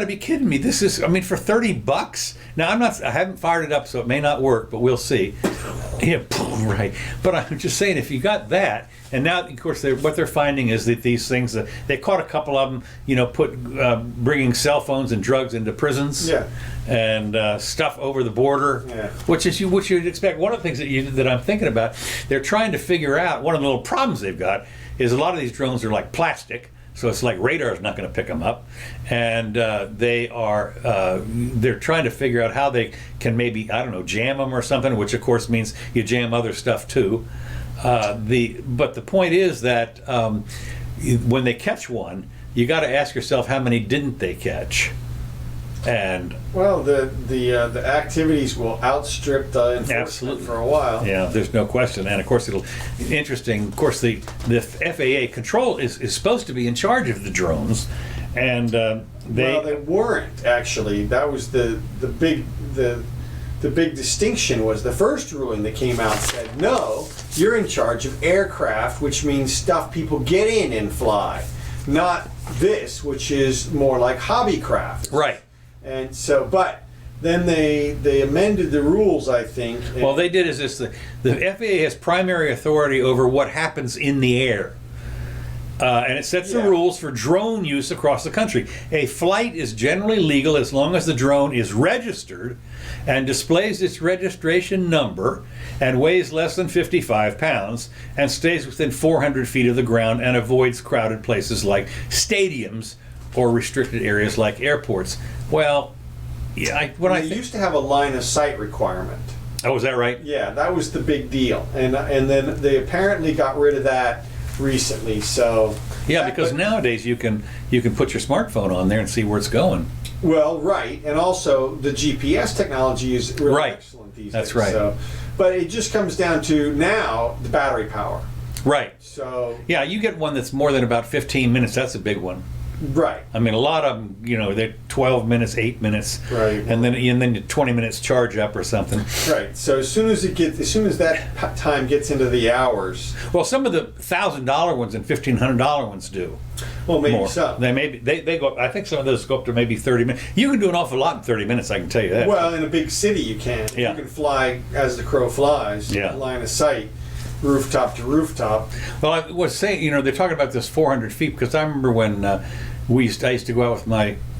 to be kidding me. This is, for $30. Now I haven't fired it up, so it may not work, but we'll see. Yeah, right. But I'm just saying, if you got that, and now of course what they're finding is that these things, they caught a couple of them, bringing cell phones and drugs into prisons. Yeah. And stuff over the border, which you'd expect. One of the things that I'm thinking about, they're trying to figure out. One of the little problems they've got is a lot of these drones are like plastic, so it's like radar's not going to pick them up, and they're trying to figure out how they can maybe jam them or something, which of course means you jam other stuff too. But the point is that when they catch one, you got to ask yourself how many didn't they catch. And the activities will outstrip the enforcement for a while. Yeah, there's no question. And of course, interesting. Of course, the FAA control is supposed to be in charge of the drones, and they weren't actually. That was the big distinction. Was the first ruling that came out said no, you're in charge of aircraft, which means stuff people get in and fly, not this, which is more like hobbycraft. Right. And so, but then they amended the rules, I think. Well, they did is this: the FAA has primary authority over what happens in the air. And it sets the Yeah. rules for drone use across the country. A flight is generally legal as long as the drone is registered and displays its registration number and weighs less than 55 pounds and stays within 400 feet of the ground and avoids crowded places like stadiums or restricted areas like airports. Well, yeah, They used to have a line of sight requirement. Oh, is that right? Yeah, that was the big deal, and then they apparently got rid of that recently. So Yeah, because nowadays you can put your smartphone on there and see where it's going. well, right, and also the GPS technology is really Right. excellent these That's days. right. So, but it just comes down to now the battery power. Right. So Yeah, you get one that's more than about 15 minutes. That's a big one. right, I mean, a lot of them, they're 12 minutes, 8 minutes, Right. and then 20 minutes charge up or something. right. So as soon as that time gets into the hours, Well, some of the $1,000 ones and $1,500 ones do well, maybe more. so. They go. I think some of those go up to maybe 30 minutes. You can do an awful lot in 30 minutes. I can tell you that. Well, in a big city, you can. Yeah. You can fly as the crow flies. Yeah. Line of sight, rooftop to rooftop. Well, I was saying, they're talking about this 400 feet because I remember when I used to go out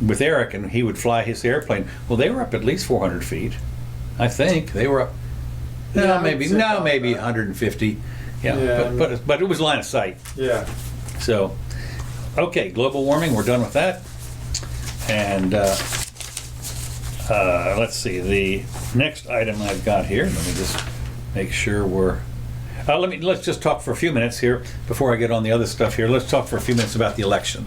with Eric and he would fly his airplane. Well, they were up at least 400 feet. I think they were up. Yeah, maybe I'd say about 150. Yeah, Yeah. but it was line of sight. Yeah. So, okay, global warming. We're done with that. And let's see. The next item I've got here. Let me just make sure we're. Let's just talk for a few minutes here before I get on the other stuff here. Let's talk for a few minutes about the election.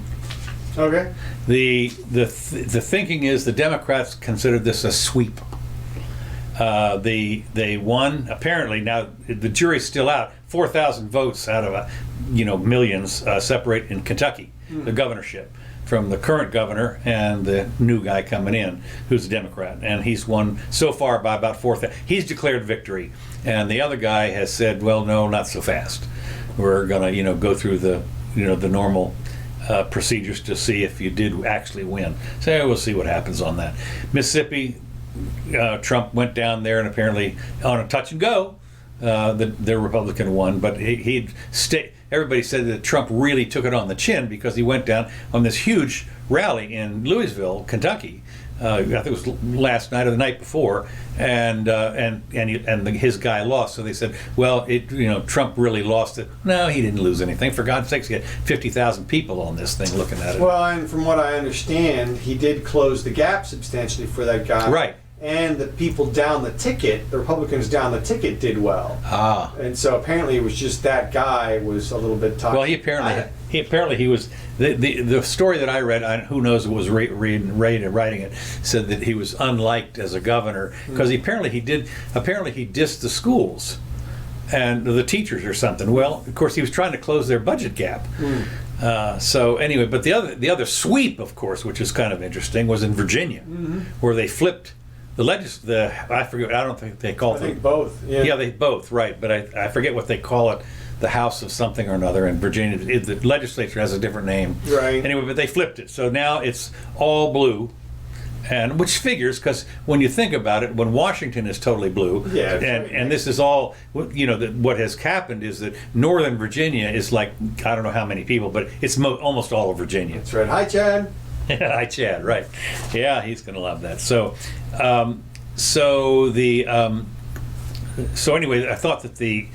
Okay. The thinking is the Democrats considered this a sweep. They won apparently. Now the jury's still out. 4,000 votes out of millions separate in Kentucky the governorship from the current governor and the new guy coming in who's a Democrat, and he's won so far by about 4,000. He's declared victory, and the other guy has said, well, no, not so fast. We're gonna go through the the normal procedures to see if you did actually win. So we'll see what happens on that. Mississippi, Trump went down there and apparently on a touch and go, the Republican won, but everybody said that Trump really took it on the chin because he went down on this huge rally in Louisville, Kentucky. I think it was last night or the night before, and his guy lost. So they said, well, Trump really lost it. No, he didn't lose anything. For God's sakes, he had 50,000 people on this thing looking at it. Well, and from what I understand, he did close the gap substantially for that guy. Right. And the people down the ticket, the Republicans down the ticket, did well. Ah. And so apparently it was just that guy was a little bit toxic. Well, he apparently was the story that I read. Who knows who was writing it, said that he was unliked as a governor because apparently he dissed the schools and the teachers or something. Well, of course, he was trying to close their budget gap. So anyway, but the other sweep, of course, which is kind of interesting, was in Virginia, where they flipped I forget. I don't think they call it. I think both. Yeah. Yeah, they both, right, but I forget what they call it, the House of something or another in Virginia. The legislature has a different name. Right. Anyway, but they flipped it. So now it's all blue, and which figures, because when you think about it, when Washington is totally blue, Yeah, that's right. and this is all, what has happened is that Northern Virginia is like, I don't know how many people, but it's almost all of Virginia. That's right. Hi, Chad. Hi, Chad. Right. Yeah, he's going to love that. So anyway, I thought that the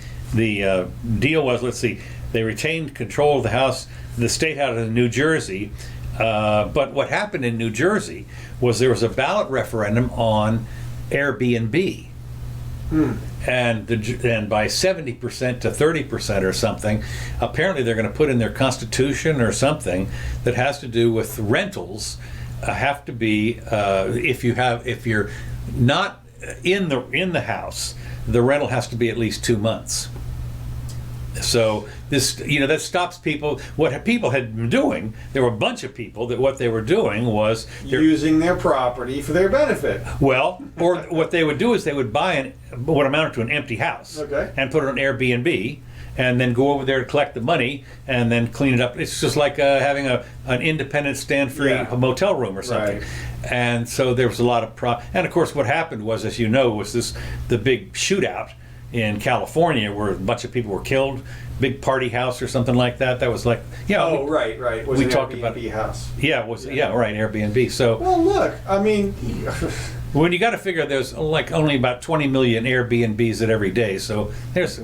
deal was, let's see, they retained control of the House, the state out of New Jersey. But what happened in New Jersey was there was a ballot referendum on Airbnb. And by 70% to 30% or something, apparently they're going to put in their constitution or something that has to do with rentals. Have to be if you're not in the house, the rental has to be at least 2 months. So this, that stops people. What people had been doing, there were a bunch of people that what they were doing was using their property for their benefit. Well, or what they would do is they would buy what amounted to an empty house, Okay. and put it on Airbnb, and then go over there to collect the money and then clean it up. It's just like having an independent stand-free motel room or something. Right. And so there was a lot of and of course what happened was, as you know, was the big shootout in California where a bunch of people were killed, big party house or something like that. That was like, you know, Oh, right. It was we an talked Airbnb about it. house. Yeah, it was right, Airbnb. So Well, look, I mean, when you got to figure there's like only about 20 million Airbnbs at every day, so there's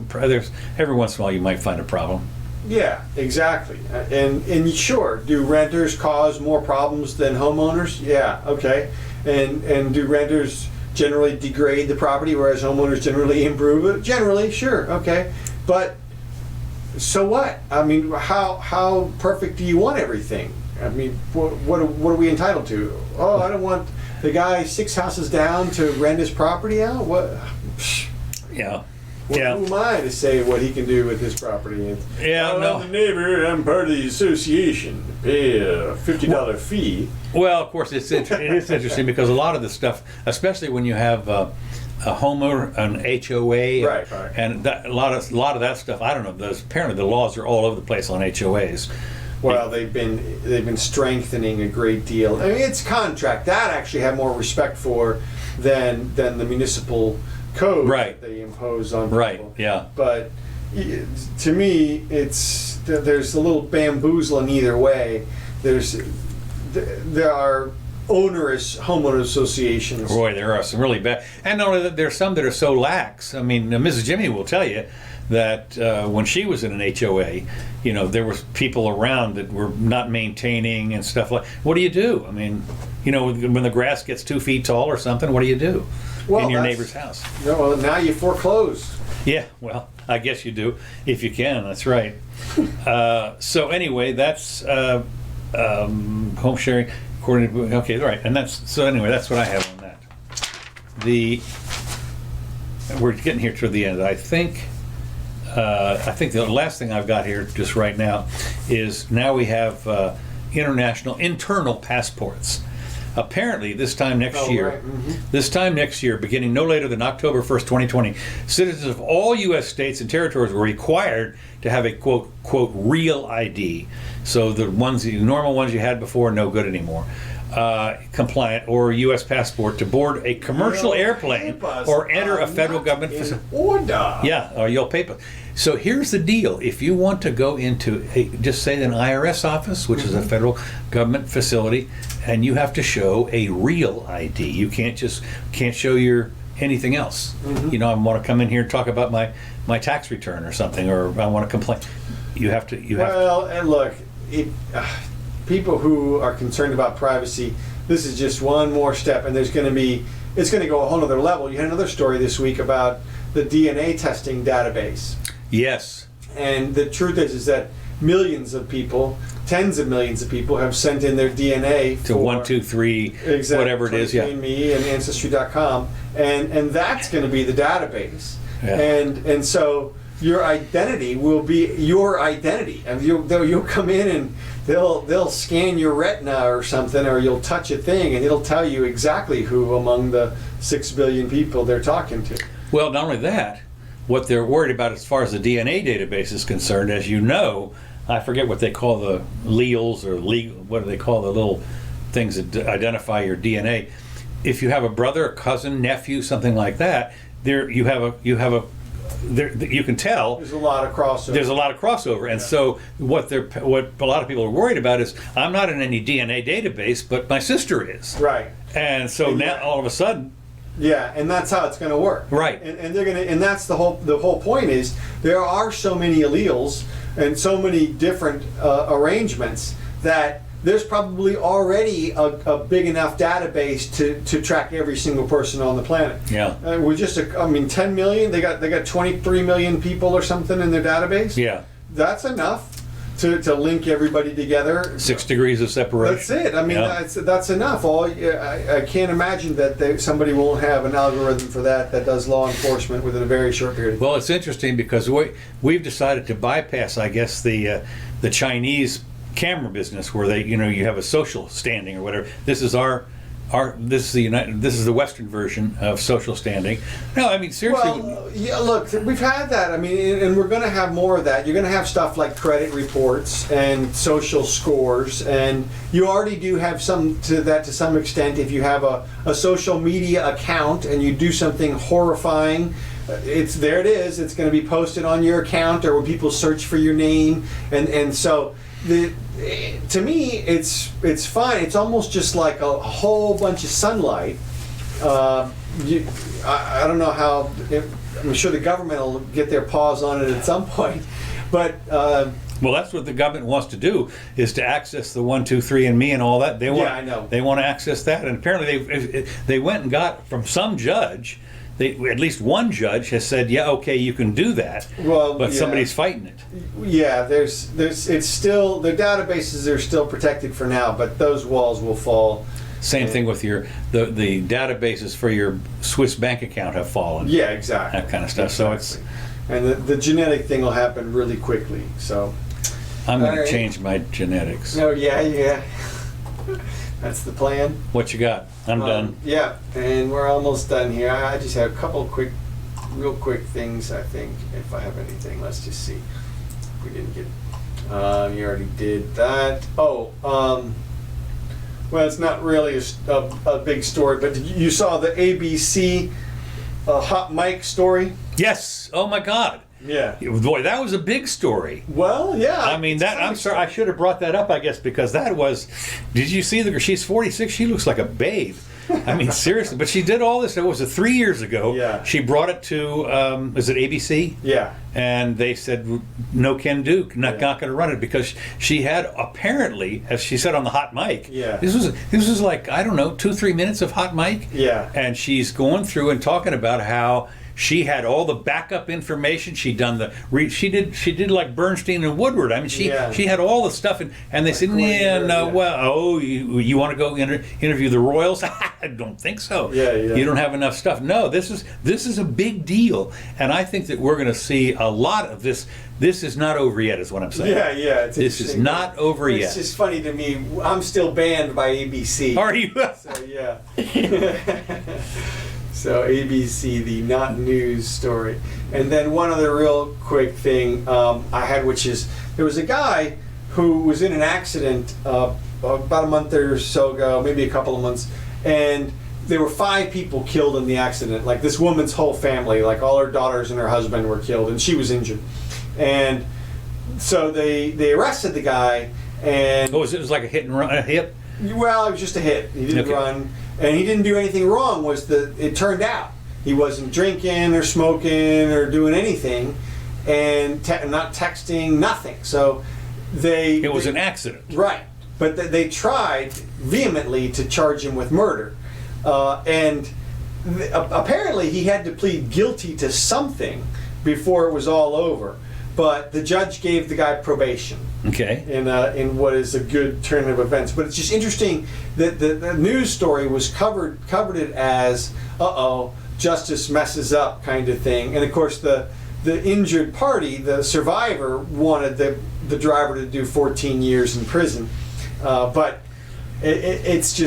every once in a while you might find a problem. yeah, exactly. And sure, do renters cause more problems than homeowners? Yeah, okay. And do renters generally degrade the property, whereas homeowners generally improve it? Generally, sure, okay. But so what? I mean, how perfect do you want everything? I mean, what are we entitled to? Oh, I don't want the guy 6 houses down to rent his property out? What? Yeah. Who Yeah. am I to say what he can do with his property? Yeah, I'm no. the neighbor. I'm part of the association. Pay a $50 fee. Well, of course, it is interesting because a lot of the stuff, especially when you have a homeowner, an HOA, Right. and a lot of that stuff. I don't know. Apparently, the laws are all over the place on HOAs. Well, they've been strengthening a great deal. I mean, it's contract that I actually have more respect for than the municipal code Right. that they impose on people. Right. Yeah. But to me, there's a little bamboozling either way. There are onerous homeowner associations. Boy, there are some really bad, and not only that, there's some that are so lax. I mean, Mrs. Jimmy will tell you that when she was in an HOA, you know, there was people around that were not maintaining and stuff like. What do you do? I mean, you know, when the grass gets 2 feet tall or something, what do you do in your neighbor's house? No, well, now you foreclose. Yeah, well, I guess you do if you can. That's right. So anyway, that's home sharing. According to, okay, all right, and that's what I have on that. We're getting here toward the end. I think the last thing I've got here just right now is now we have internal passports. Apparently, this time next year, beginning no later than October 1st, 2020, citizens of all U.S. states and territories were required to have a quote real ID. So the normal ones you had before, no good anymore. Compliant or U.S. passport to board a commercial airplane or enter a federal government facility. Yeah, or you'll pay. So here's the deal: if you want to go into just say an IRS office, which is a federal government facility, and you have to show a real ID, you can't show your anything else. You know, I want to come in here and talk about my tax return or something, or I want to complain. You have to. And look, people who are concerned about privacy, this is just one more step, and it's going to go a whole other level. You had another story this week about the DNA testing database. Yes. And the truth is that millions of people, tens of millions of people, have sent in their DNA to 123, whatever it is, yeah. 23andMe and Ancestry.com, and that's going to be the database. Yeah. And so your identity will be your identity, and you'll come in and they'll scan your retina or something, or you'll touch a thing, and it'll tell you exactly who among the 6 billion people they're talking to. Well, not only that, what they're worried about as far as the DNA database is concerned, as you know, I forget what they call the alleles or what do they call the little things that identify your DNA. If you have a brother, a cousin, nephew, something like that, you can tell There's a lot of crossover. There's a lot of crossover, and so what a lot of people are worried about is I'm not in any DNA database, but my sister is. Right. And so now all of a sudden. Yeah, and that's how it's going to work. Right. And they're going to, and that's the whole point is there are so many alleles and so many different arrangements that there's probably already a big enough database to track every single person on the planet. Yeah. We're just 10 million. They got 23 million people or something in their database. Yeah. That's enough to link everybody together. 6 degrees of separation. That's it. I mean, that's enough. I can't imagine that somebody won't have an algorithm for that does law enforcement within a very short period of time. Well, it's interesting because we've decided to bypass, I guess, the Chinese camera business where you have a social standing or whatever. This is our this is the Western version of social standing. No, I mean seriously. Well, yeah, look, we've had that. I mean, and we're going to have more of that. You're going to have stuff like credit reports and social scores, and you already do have some to that to some extent. If you have a social media account and you do something horrifying, there it is. It's going to be posted on your account, or when people search for your name, and so to me, it's fine. It's almost just like a whole bunch of sunlight. I don't know how. I'm sure the government will get their paws on it at some point, but. Well, that's what the government wants to do, is to access the 123andMe and all that. They want. Yeah, I know. They want to access that, and apparently they went and got from some judge. At least one judge has said, yeah, okay, you can do that. Well, but yeah. Somebody's fighting it. Yeah, it's still, the databases are still protected for now, but those walls will fall. Same thing with the databases for your Swiss bank account have fallen. Yeah, exactly. That kind of stuff. Exactly. So and the genetic thing will happen really quickly. So I'm going to change my genetics. Oh yeah. That's the plan. What you got? I'm done. Yeah, and we're almost done here. I just have a couple real quick things, I think, if I have anything. Let's just see. We didn't get you already did that. Oh, well, it's not really a big story, but you saw the ABC hot mic story? Yes. Oh, my God. Yeah. Boy, that was a big story. Well, yeah. I mean, I'm sorry, I should have brought that up, I guess, because that was, did you see she's 46, she looks like a babe. I mean, seriously, but she did all this, it was 3 years ago. Yeah. She brought it to, is it ABC? Yeah. And they said, no can do, not going to run it, because she had apparently, as she said on the hot mic, this was like, I don't know, 2-3 minutes of hot mic. Yeah. And she's going through and talking about how she had all the backup information. She did like Bernstein and Woodward. I mean, she had all the stuff, and they said, you want to go interview the royals? I don't think so. Yeah. You don't have enough stuff. No, this is a big deal, and I think that we're going to see a lot of this. This is not over yet, is what I'm saying. Yeah. This is not over yet. It's just funny to me. I'm still banned by ABC. Are you? So yeah. So ABC, the not news story. And then one other real quick thing I had, which is there was a guy who was in an accident about a month or so ago, maybe a couple of months, and there were 5 people killed in the accident. Like this woman's whole family, like all her daughters and her husband were killed, and she was injured. And so they arrested the guy, and it was like a hit and run, a hit? Well, it was just a hit. He didn't run. And he didn't do anything wrong, it turned out. He wasn't drinking or smoking or doing anything, and not texting, nothing. So it was an accident. Right. But they tried vehemently to charge him with murder. And apparently he had to plead guilty to something before it was all over. But the judge gave the guy probation. Okay. In what is a good turn of events, but it's just interesting that the news story was covered it as justice messes up kind of thing, and of course the injured party, the survivor, wanted the driver to do 14 years in prison, but it's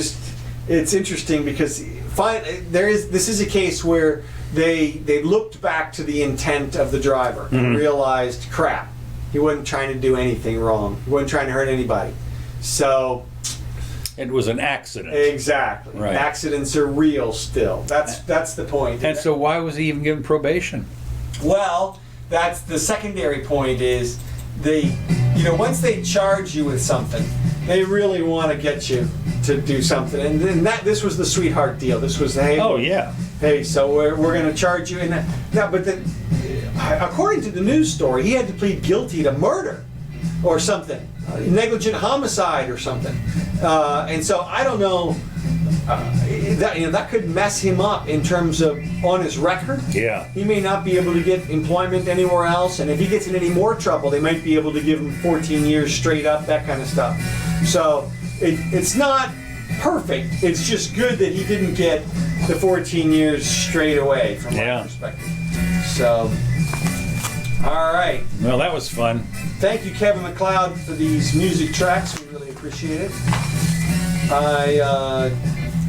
interesting because this is a case where they looked back to the intent of the driver and realized, crap. He wasn't trying to do anything wrong. He wasn't trying to hurt anybody. So it was an accident. Exactly. Right. Accidents are real still. That's the point. And so why was he even given probation? Well, that's the secondary point is once they charge you with something, they really want to get you to do something. And then this was the sweetheart deal. This was hey, so we're going to charge you according to the news story, he had to plead guilty to murder or something, negligent homicide or something, and so I don't know. That could mess him up in terms of on his record. Yeah, he may not be able to get employment anywhere else, and if he gets in any more trouble, they might be able to give him 14 years straight up, that kind of stuff. So it's not perfect. It's just good that he didn't get the 14 years straight away from my perspective. So. All right. Well, that was fun. Thank you, Kevin MacLeod, for these music tracks. We really appreciate it. I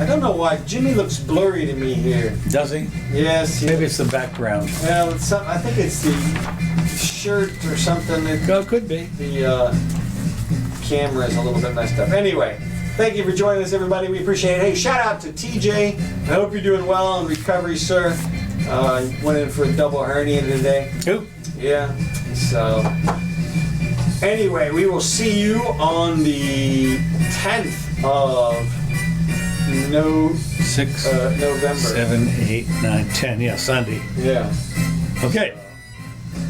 I don't know why. Jimmy looks blurry to me here. Does he? Yes. Maybe it's the background. Well, I think it's the shirt or something. Oh, could be. The camera is a little bit messed up. Anyway, thank you for joining us, everybody. We appreciate it. Hey, shout out to TJ. I hope you're doing well in recovery, sir. Went in for a double hernia today. Who? Yeah. So, anyway, we will see you on the 10th of November. 7, 8, 9, 10. Yeah, Sunday. Yeah. Okay.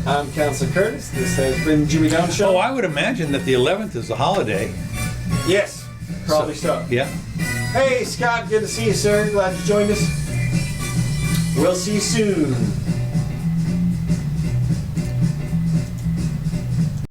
I'm Counselor Curtis. This has been Jimmy Doane Show. Oh, I would imagine that the 11th is a holiday. Yes, probably so. Yeah. Hey, Scott, good to see you, sir. Glad you joined us. We'll see you soon.